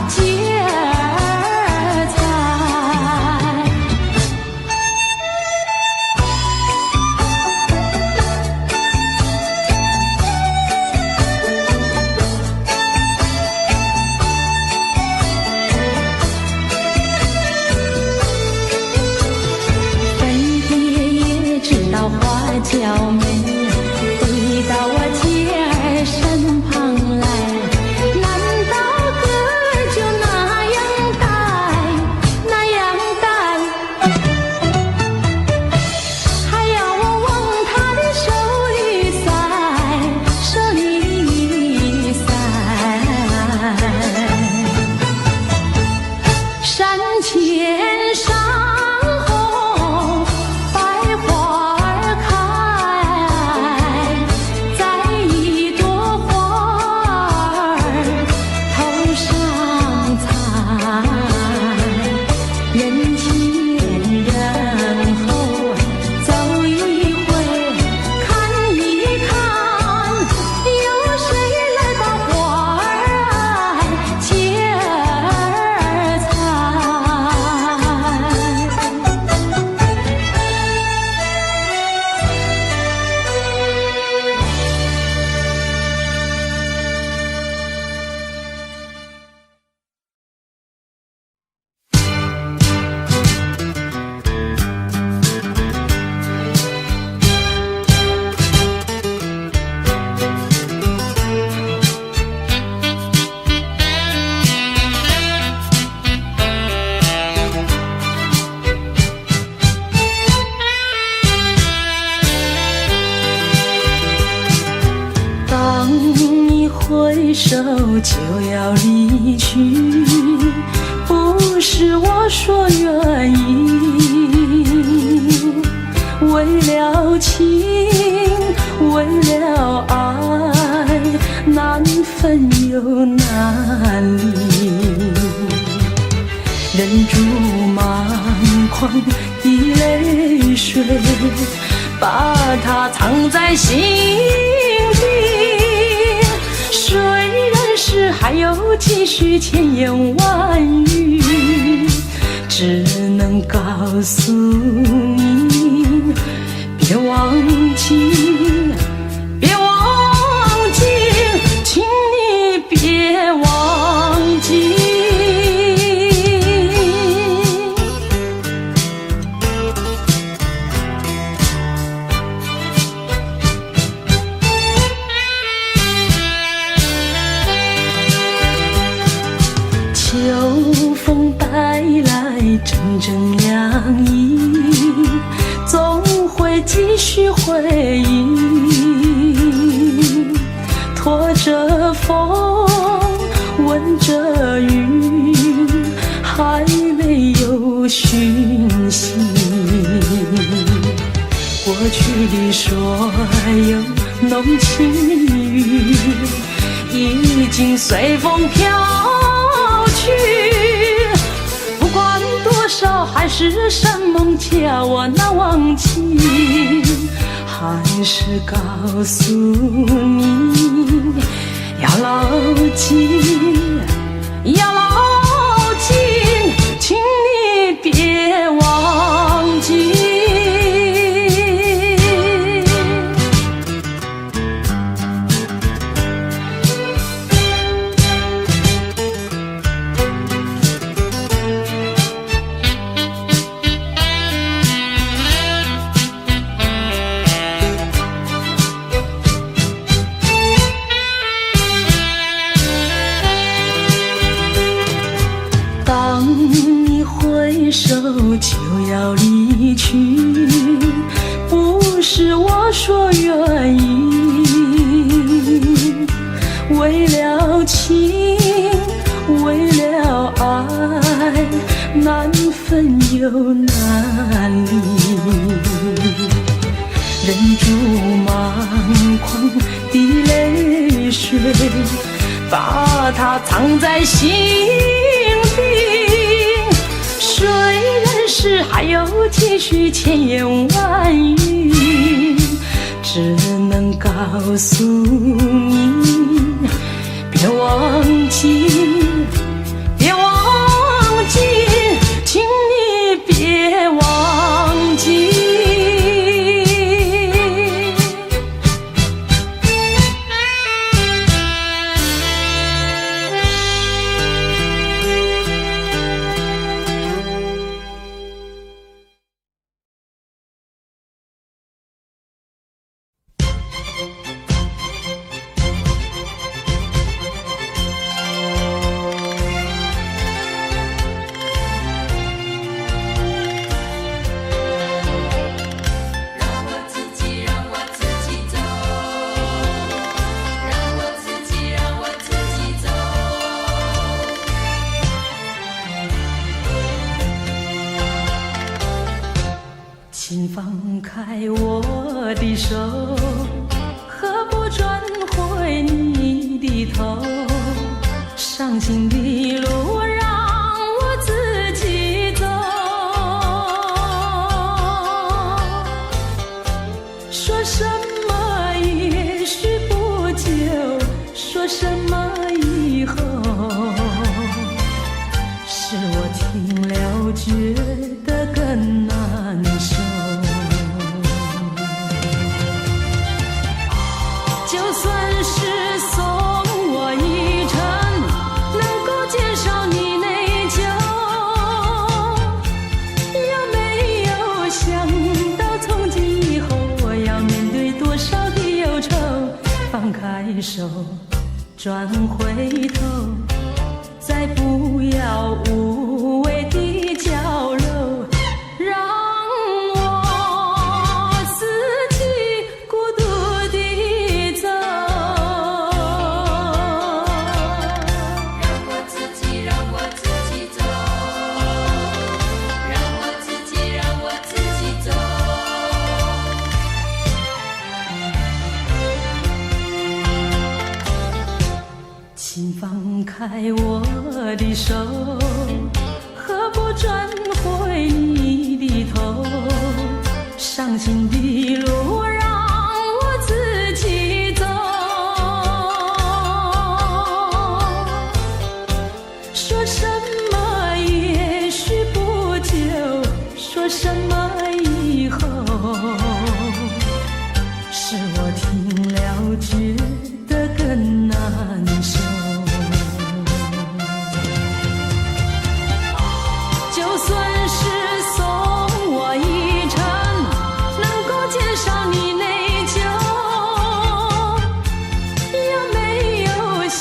接儿采？粉蝶也知道花娇美，飞到我姐儿身旁来。难道哥就那样呆，那样呆？还要我往他的手里塞，手里塞。山前山后百花儿开，摘一朵花儿头上采。人前人后走一回，看一看，有谁来把花儿接儿采？当你回首就要离去，不是我说愿意，为了情，为了爱，难分又难离。忍住满眶的泪水，把它藏在心底。虽然是还有几许千言万语，只能告诉你，别忘记，别忘记，请你别忘记。秋风带来阵阵凉意，总会继续回忆。拖着风，闻着雨，还没有讯息。过去的所有浓情雨，已经随风飘去。不管多少海誓山盟，叫我难忘记。还是告诉你，要牢记，要牢记，请你别忘记。要离去，不是我说愿意，为了情，为了爱，难分又难离，忍住满眶的泪水，把它藏在心底。虽然是还有几许千言万语，只能告诉你，别忘记，别忘记，请你别忘记。请放开我的手，何不转回你的头？伤心的路让我自己走。说什么也许不久，说什么以后，是我听了觉得更难受。就算是送我一程，能够减少你内疚，有没有想到从今以后我要面对多少的忧愁？放开手，转回头，再不要无谓的交流，让我自己孤独地走。
让我自己走，让我自己走。
请放开我的手，何不转回你的头？伤心的路让我自己走。说什么也许不久，说什么以后，是我听了觉得更难受。就算是送我一程，能够减少你内疚，有没有想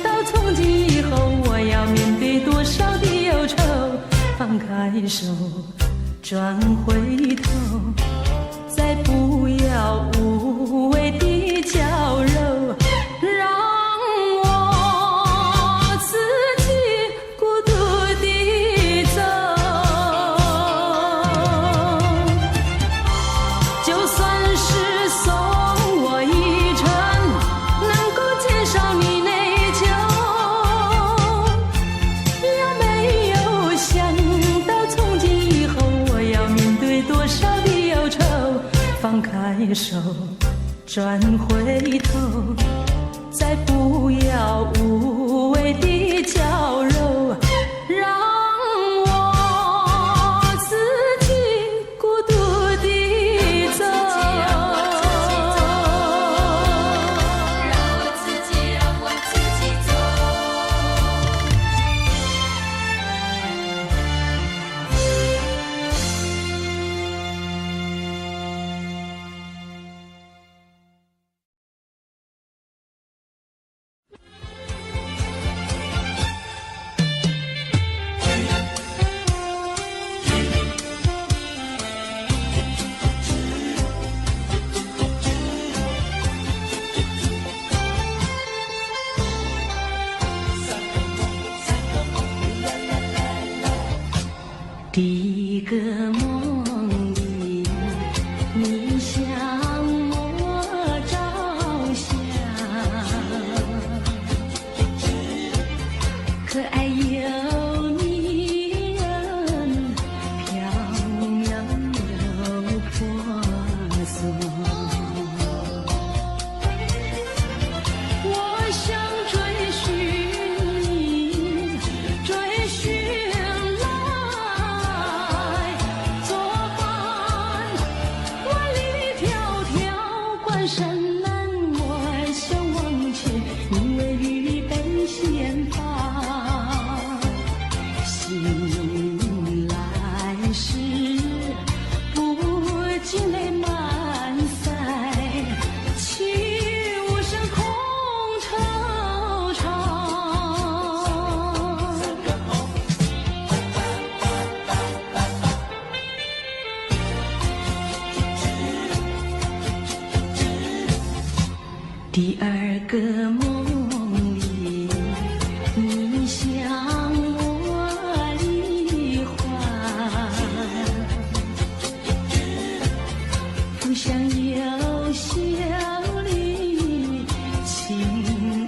到从今以后我要面对多少的忧愁？放开手，转回头，再不要无谓的交流，让我自己孤独地走。就算是送我一程，能够减少你内疚，有没有想到从今以后我要面对多少的忧愁？放开手，转回头，再不要无谓的交流，让我自己孤独地走。
让我自己走。
山山南，我想往前，你为预备先发。醒来时，不禁泪满腮，泣无声空惆怅。第二个梦里，你向我梨花，不想有笑里，情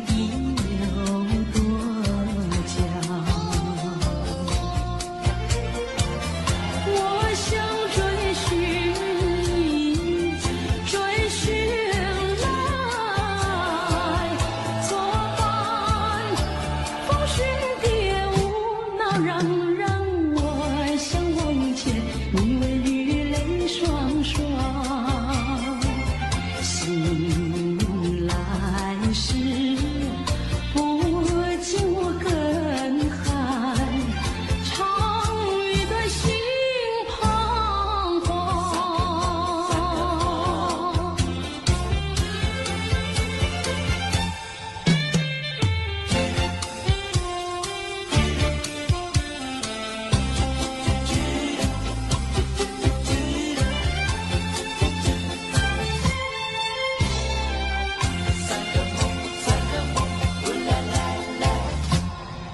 意有多娇。我想追寻你，追寻来作伴，风寻蝶舞，闹嚷嚷。我想往前，你为雨泪双双。醒来时，不禁我更寒，长雨的心彷徨。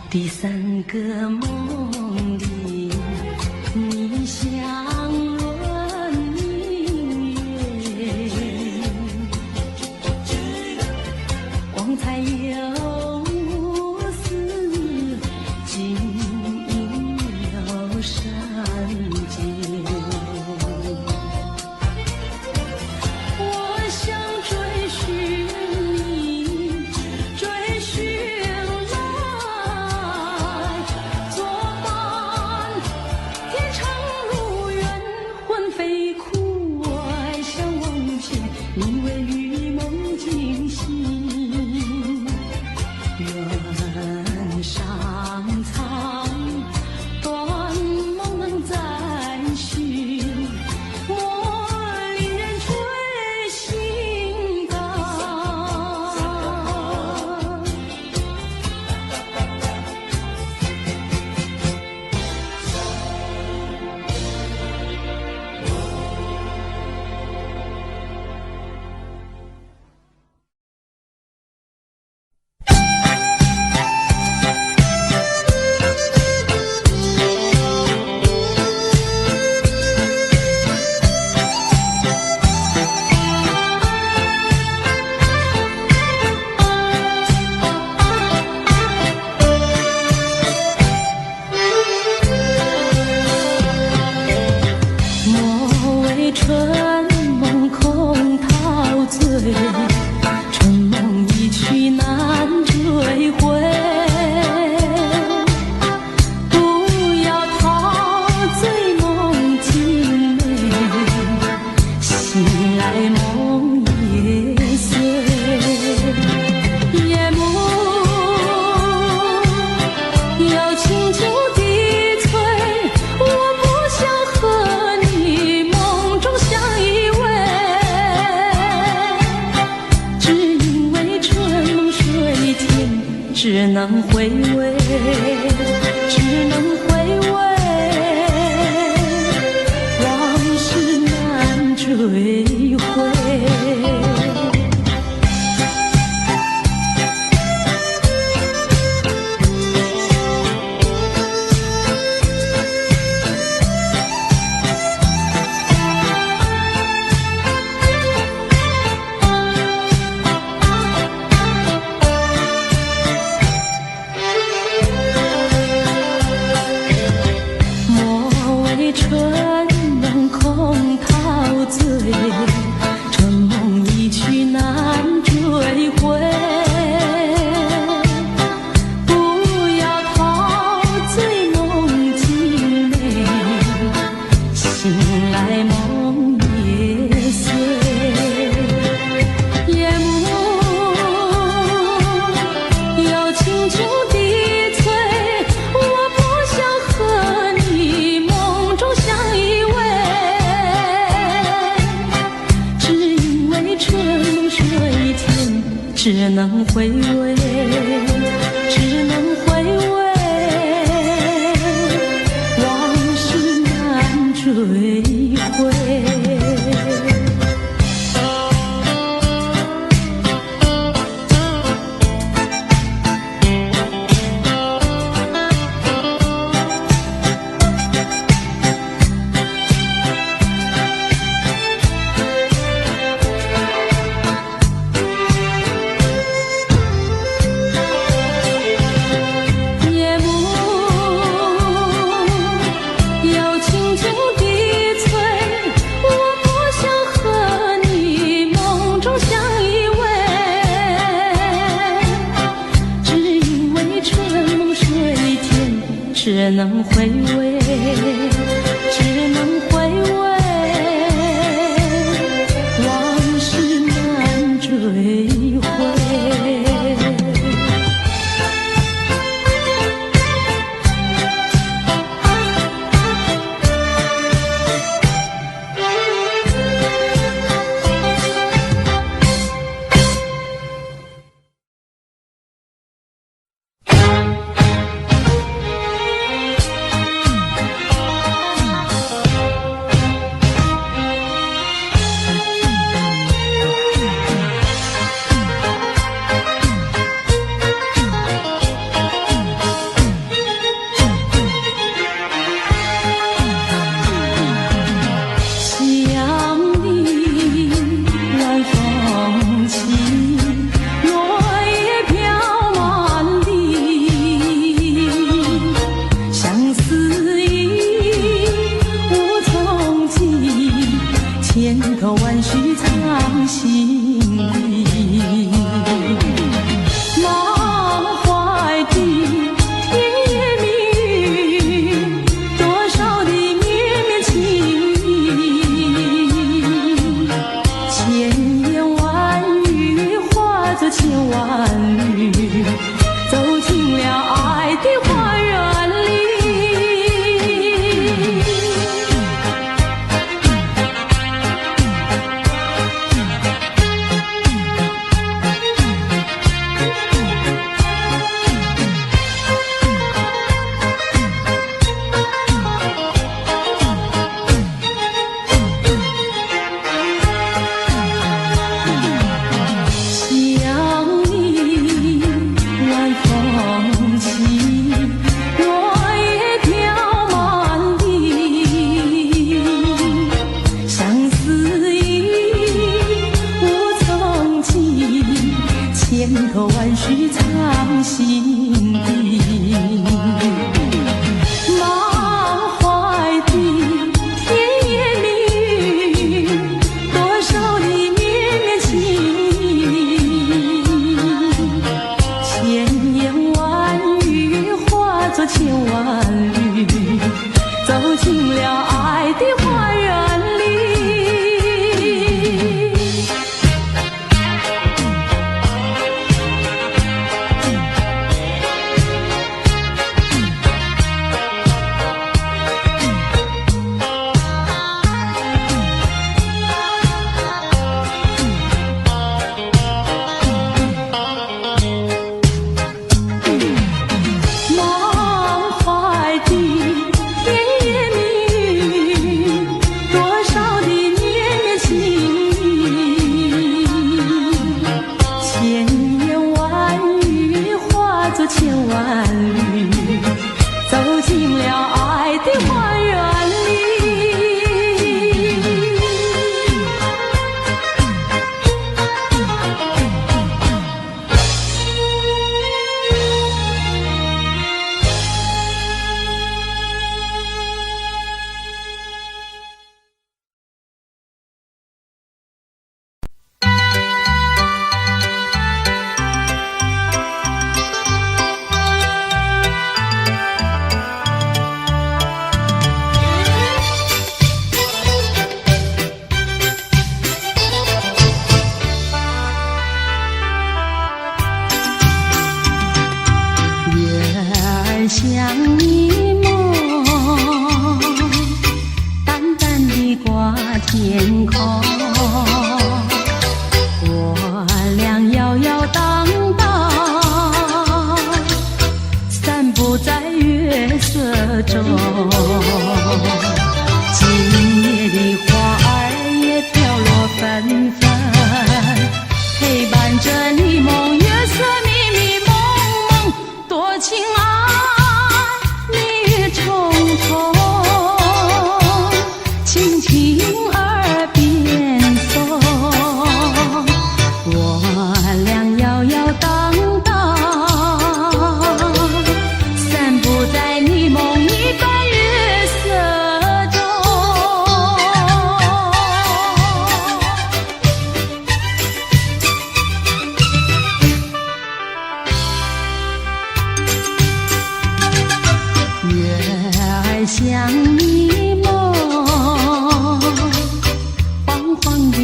第三个梦里，你像轮明月，光彩有丝，晶莹有闪电。我想追寻你，追寻来作伴，天长路远，魂飞哭。我想往前，你为与梦惊醒。原上苍，断梦能再续，莫令人追心肝。莫为春梦空陶醉，春梦一去难追回。不要陶醉梦境美，醒来梦也碎。夜幕又轻轻低垂，我不想和你梦中相依偎，只因为春梦水天，只能回味，只能回味，往事难追回。莫为春梦空陶醉，春梦一能回味，只能回味，往事难追回。只能回味，只能回味，往事难追回。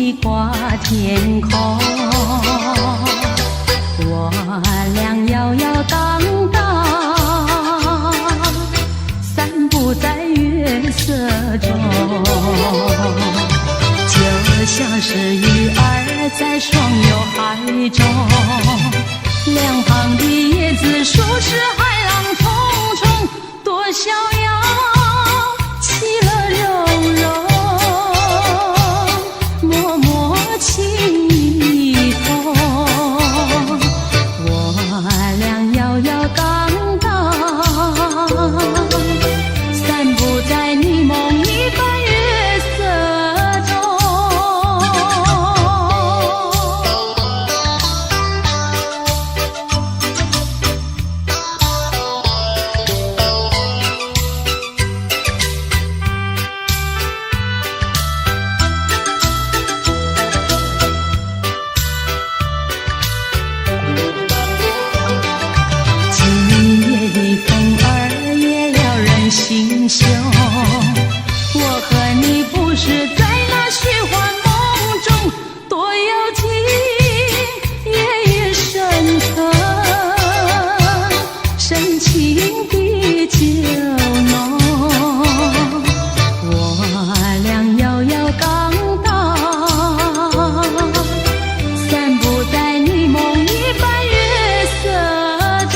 西挂天空，我俩摇摇荡荡，散步在月色中，就像是鱼儿在双游海中，两旁的椰子树是海浪冲冲，多逍遥，其乐融融。默默情意风，我俩摇摇荡荡，散步在你梦一般月色中。心胸，我和你不是在那虚幻梦中，多有情夜夜深沉，深情的酒浓，我俩摇摇荡荡，散步在你梦一般月色中。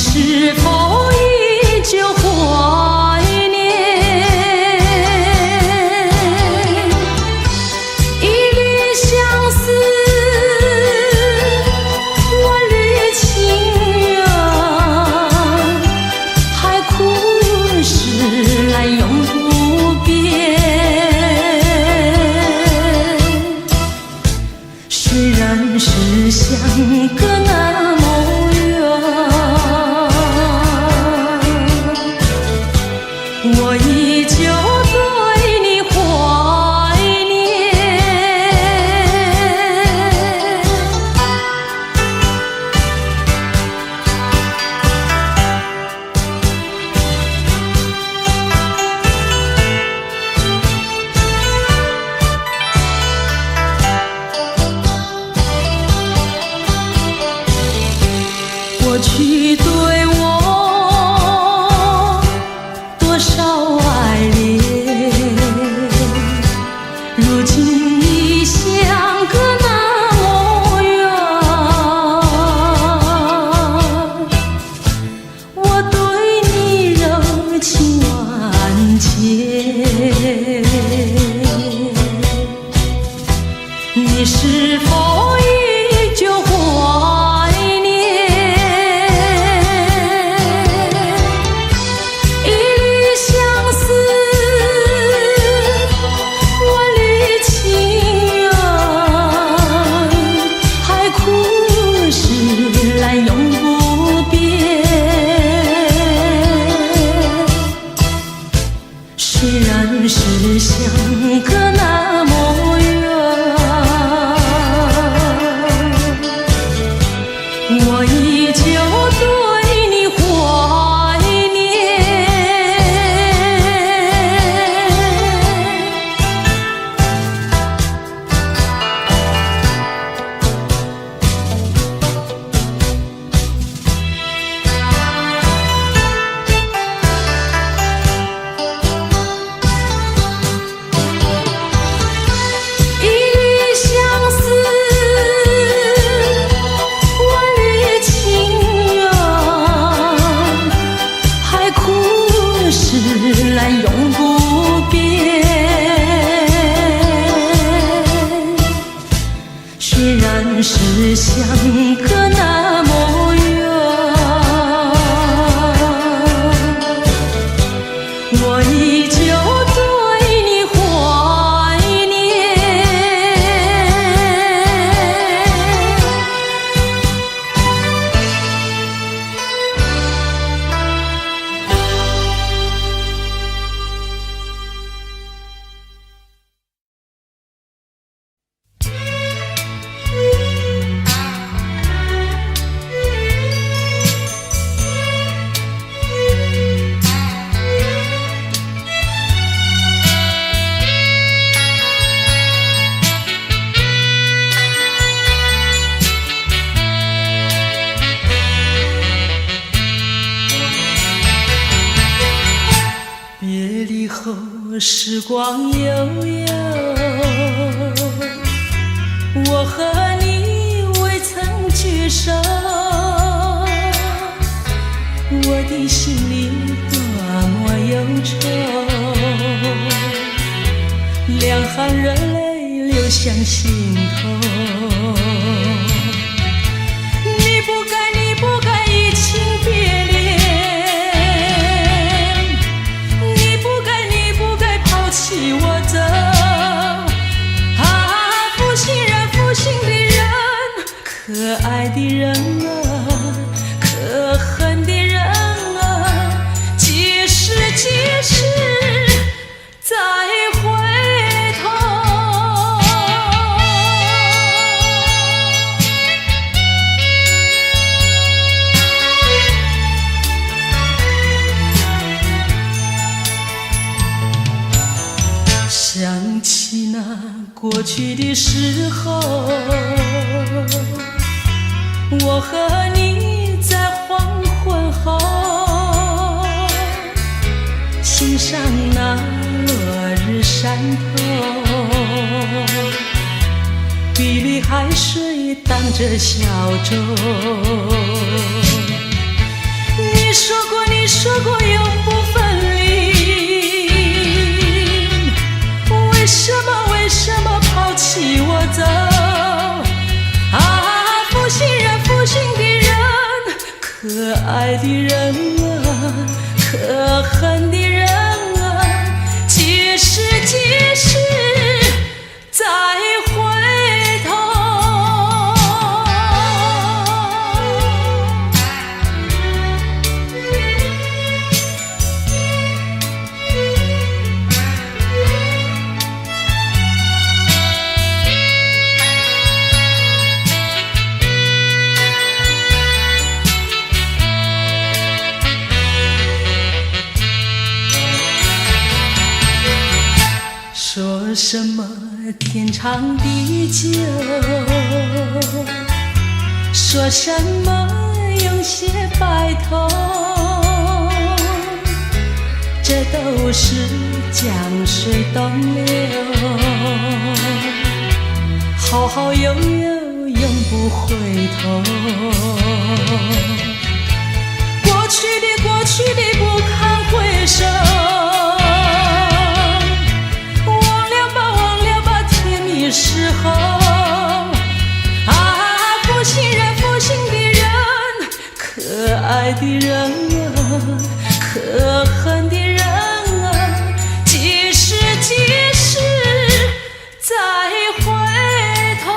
是否依旧怀念一缕相思，万缕情缘，海枯石烂永不变。虽然是相隔那么我依旧对你怀念。过去对我多少爱恋，如今已相隔那么远。我对你柔情万千，你是否依旧怀念一缕相思，万缕情缘，海枯石烂永不变。虽然是相隔那么远，我依旧对你怀念。一缕相思，万缕情缘，海枯石烂永不变。虽然是相隔那么远，我依旧对你怀念。别离后，时光悠悠，我和你未曾聚首，我的心里多么忧愁，两行热泪流向心头。你不该移情别恋，你不该抛弃我走。啊，负心的人，可爱的人啊，可恨的人啊，几时再回头。想起那过去的时候，我和你在黄昏后欣赏那落日山头，碧绿海水荡着小舟，
可爱的人啊，可恨的人啊，几时再回头。说什么天长地久，说什么永结白头，这都是江水东流，好好悠悠永不回头。过去的不堪回首，时候啊，负心的人，可爱的人啊，可恨的人啊，几时再回头。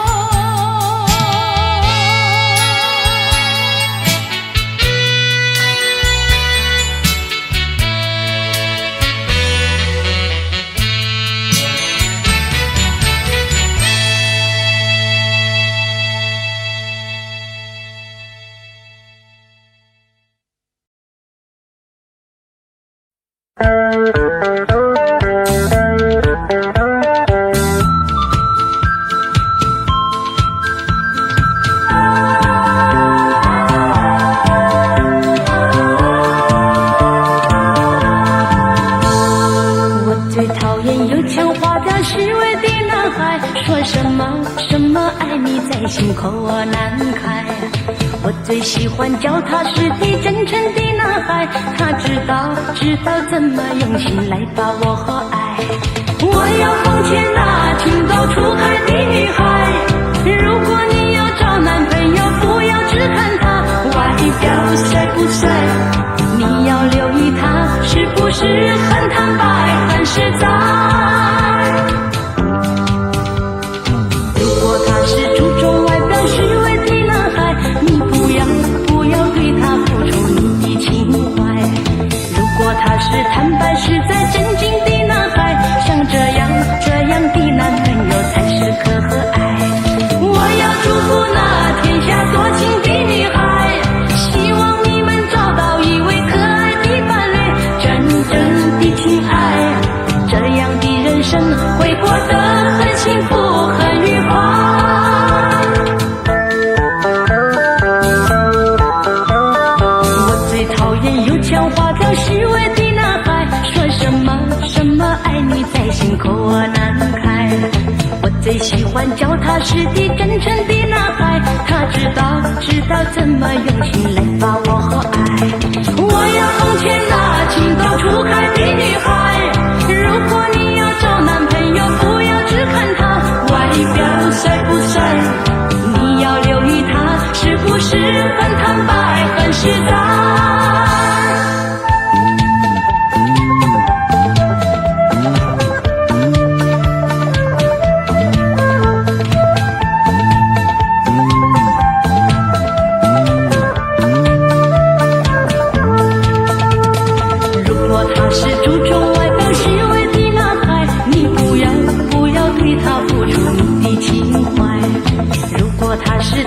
我最讨厌油腔滑调虚伪的男孩，说什么爱你在心口难开。我最喜欢脚踏实地真诚的男孩，他知道怎么用心来把我爱。我要奉劝那情窦初开的女孩，如果你要找男朋友，不要只看他外表帅不帅，你要留意他是不是很坦白很实在。如果他是注重外表虚伪的男孩，你不要对他付出你的情怀。如果他是坦白实在真心的男孩，像这样的男朋友才是可爱。我要祝福那天下多情的女孩，希望你们找到一位可爱的伴侣，真正的情爱，这样的人生会过得很幸福很愉快。我最讨厌油腔滑调虚伪的男孩，说什么爱你在心口难开。我最喜欢脚踏实地真诚的男孩，他知道怎么用心来把我爱。我要奉劝那情窦初开的女孩，如果你要找男朋友，不要只看他外表帅不帅，你要留意他是不是很坦白很实在。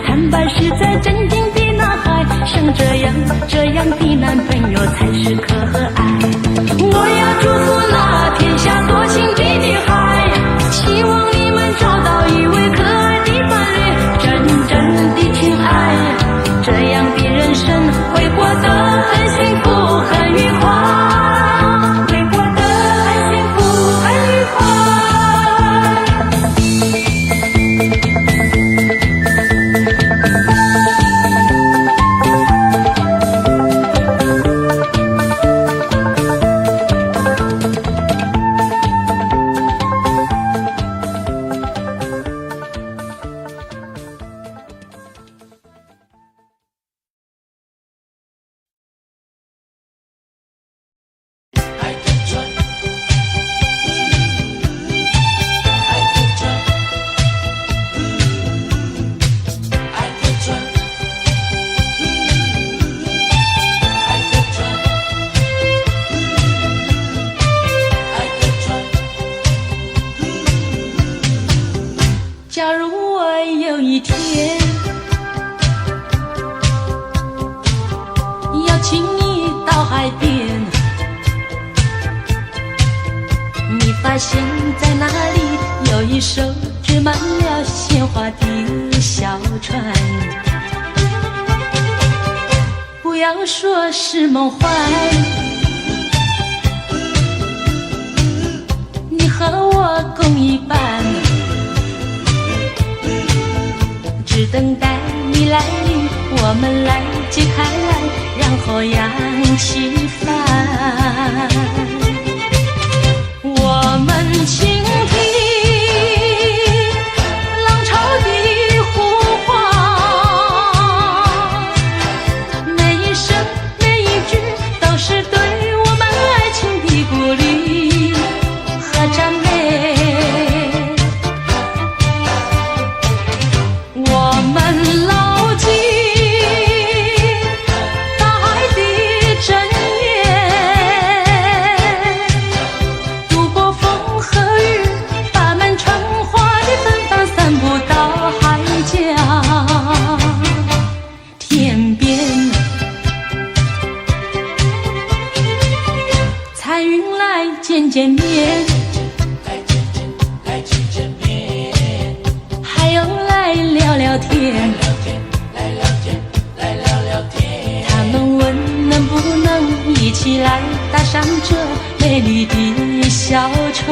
坦白实在真心的男孩，像这样的男朋友才是可爱。我要祝福那天下多情的女孩，希望你们找到一位可爱的伴侣，真正的情爱，这样的人生会过得很幸福很愉快。
邀请你到海边，你发现在那里有一艘织满了鲜花的小船。不要说是梦幻，你和我共一半，只等待你来临，我们来揭开来，然后扬起帆。我们倾听浪潮的呼唤，每一声每一句都是对我们爱情的鼓励和赞美。我们牢记大海的箴言，度过风和雨，把满船花的芬芳散布到海角天边。彩云来见见面，还有来聊聊天，他们问能不能一起来搭上这美丽的小船。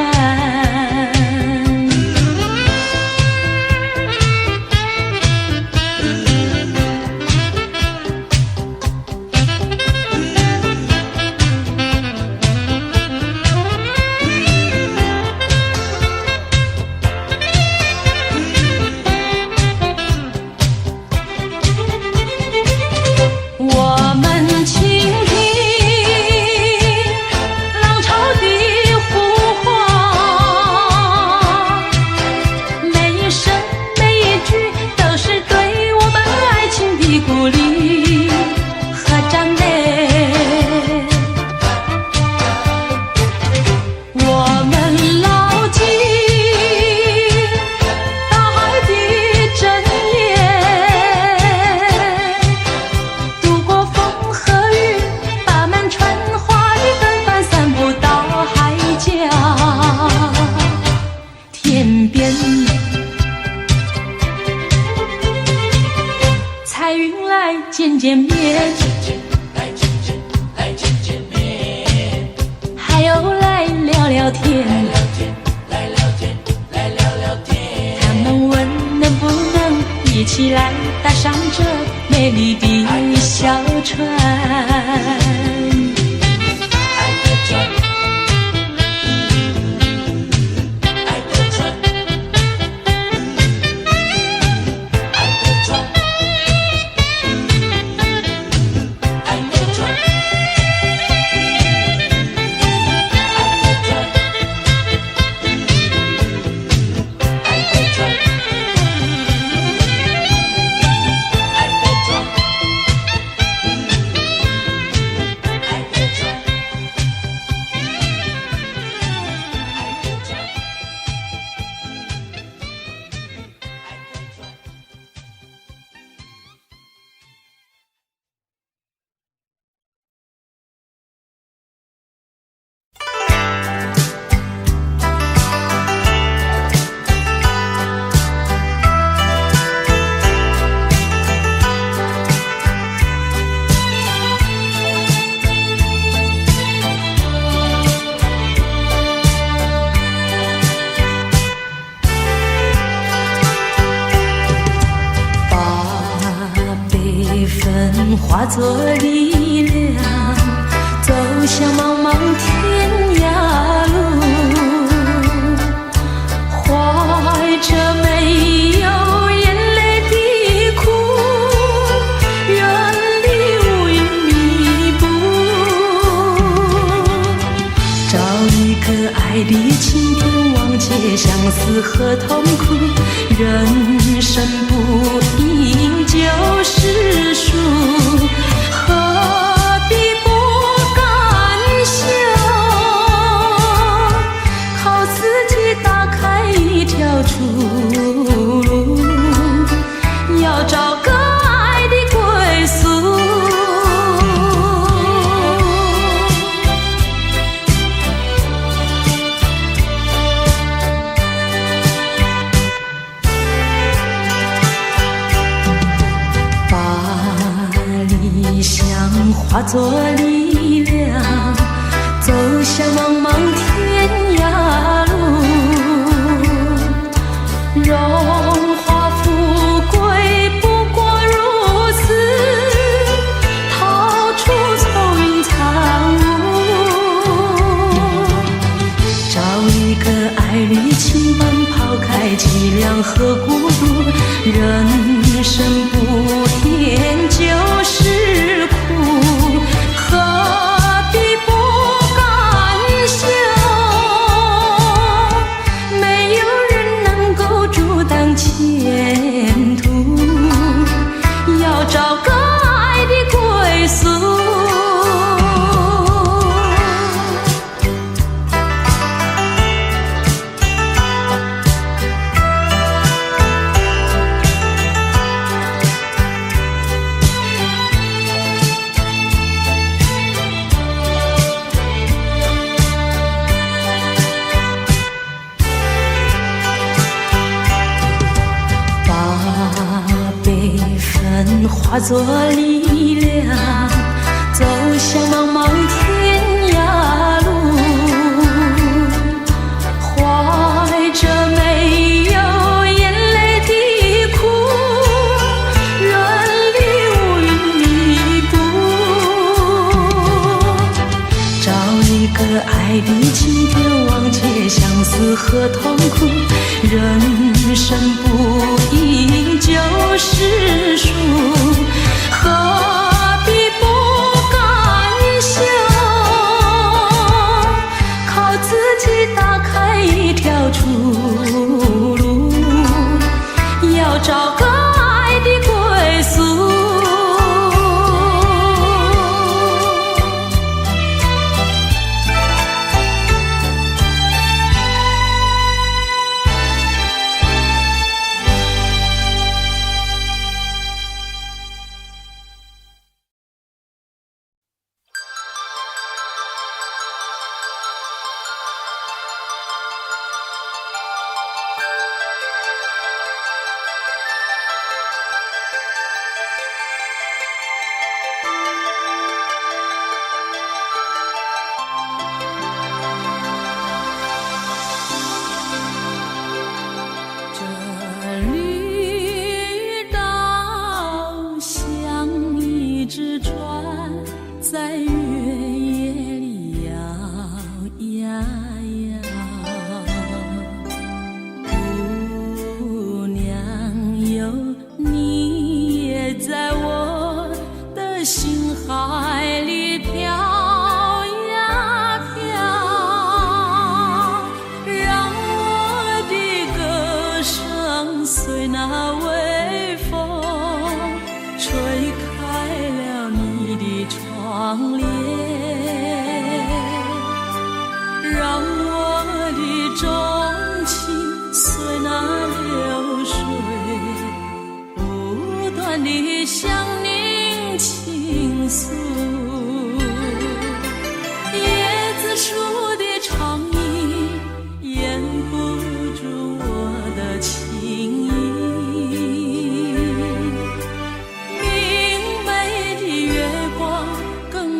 我们倾听浪潮的呼唤，每一声每一句都是对我们爱情的鼓励和赞美。我们牢记大海的箴言，度过风和雨，把满船花的芬芳散布到海角天边。彩云来见见面，还有来聊聊天，他们问能不能一起来搭上这美丽的小船。化作力量，走向茫茫天涯路，怀着没有眼泪的苦，远离乌云密布，找一颗爱的晴天，忘记相思和痛苦，人生不应就是输，何必不甘休？靠自己打开一条出路，要找个爱的归宿。想化作力量，走向茫茫天涯路。荣华富贵不过如此，逃出愁云惨雾。找一个爱侣轻伴，抛开凄凉和孤独。人生不甜就是苦，何必不甘休？没有人能够阻挡前途，要找个爱的归宿。化作力量，走向茫茫天涯路。怀着没有眼泪的苦，人力无云弥补。找一个爱的晴天，忘却相思和痛苦。人生不应就是输，何必不甘休？靠自己打开一条出路，要找个爱的归宿。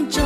照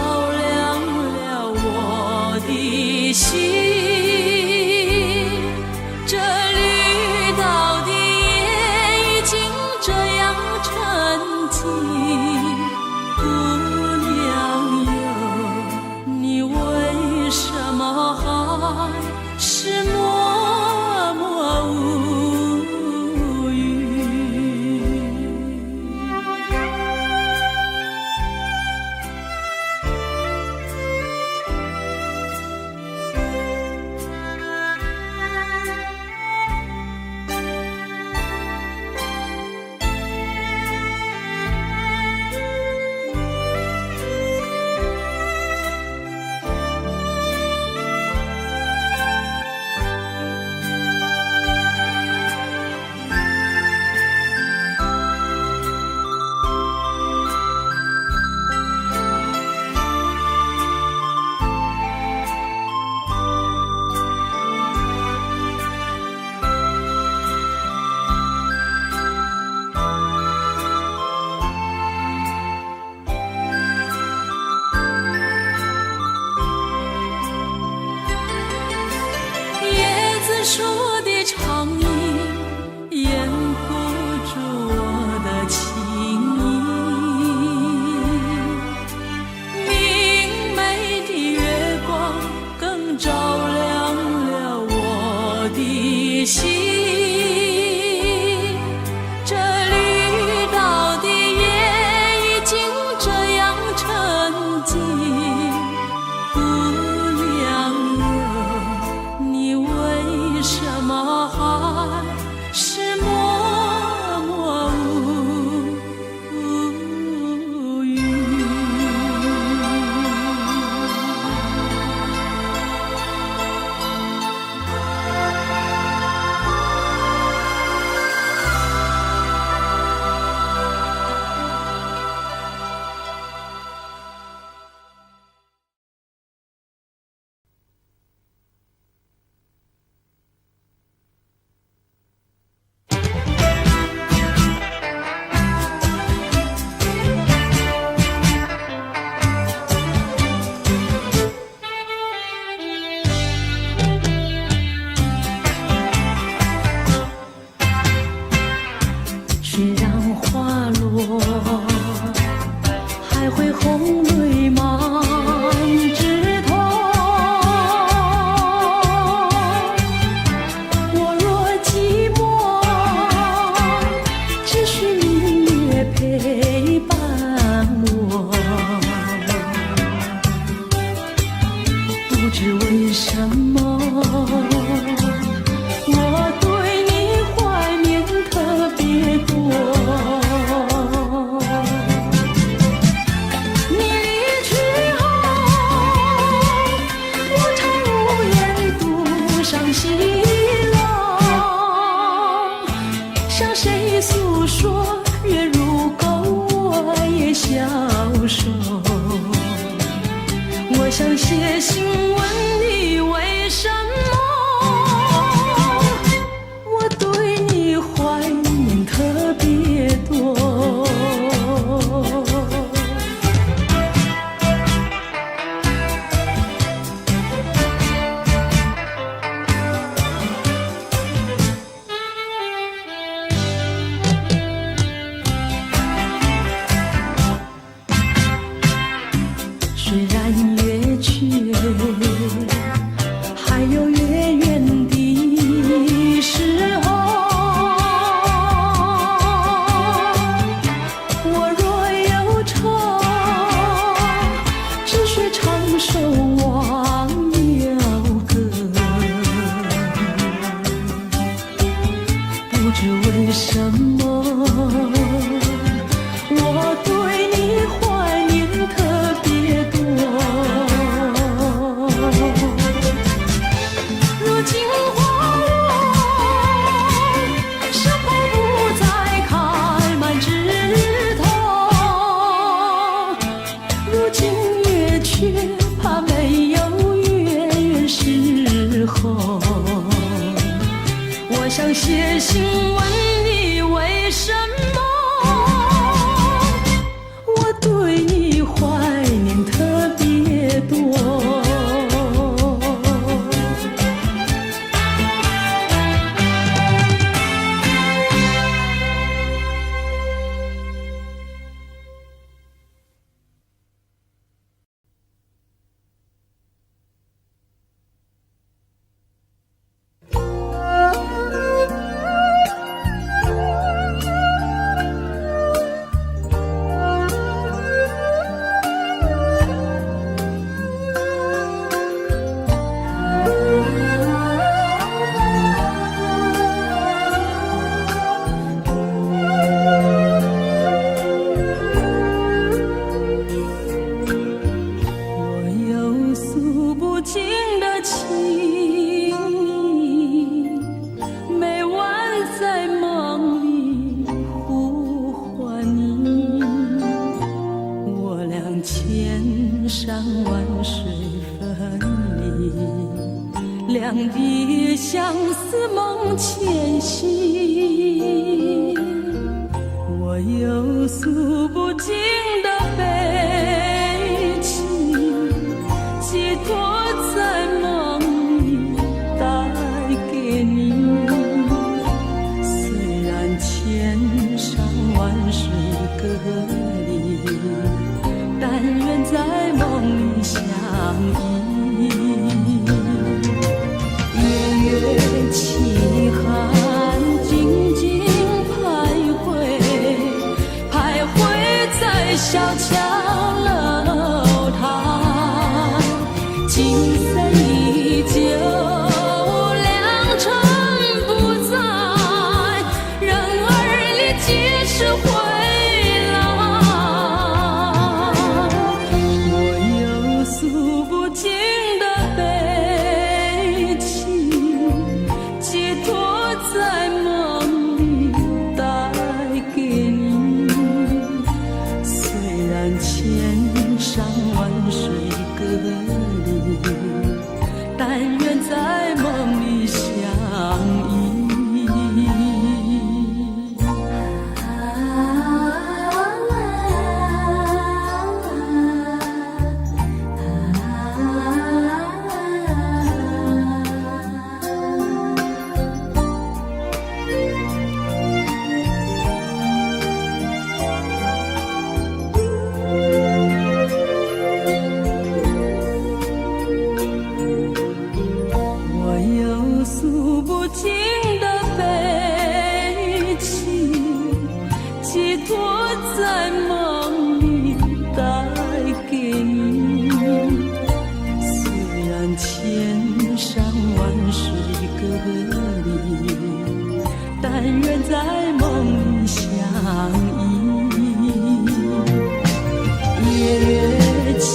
尽不良友，你为什么还是默默无语？虽然花落，还会红泪满枝头。我若寂寞，只需明月陪伴我。不知为什么，我对你怀念特别多。你离去后，我常无言独伤心了。向谁诉说，月如钩，我也消瘦。我想写信问你为什么，我对你怀念特别多。虽然月缺，还有月圆的时候。我若忧愁，只需唱首忘忧歌。不知为什么，我对你怀念特别多。如今花落，山坡不再开满枝头。如今月缺，怕没有月圆时候。我想写信问你为什么，我对你怀念特别多。两地相思梦牵系，我有诉不尽的悲情，寄托在梦里带给你。虽然千山万水隔离，但愿在梦里相依。月凄寒，静静徘徊，徘徊在小桥楼
里，但愿在梦里相依。诉不尽的悲情，寄托在梦里带给你。虽然千山万水隔离，但愿在梦里相依。夜月情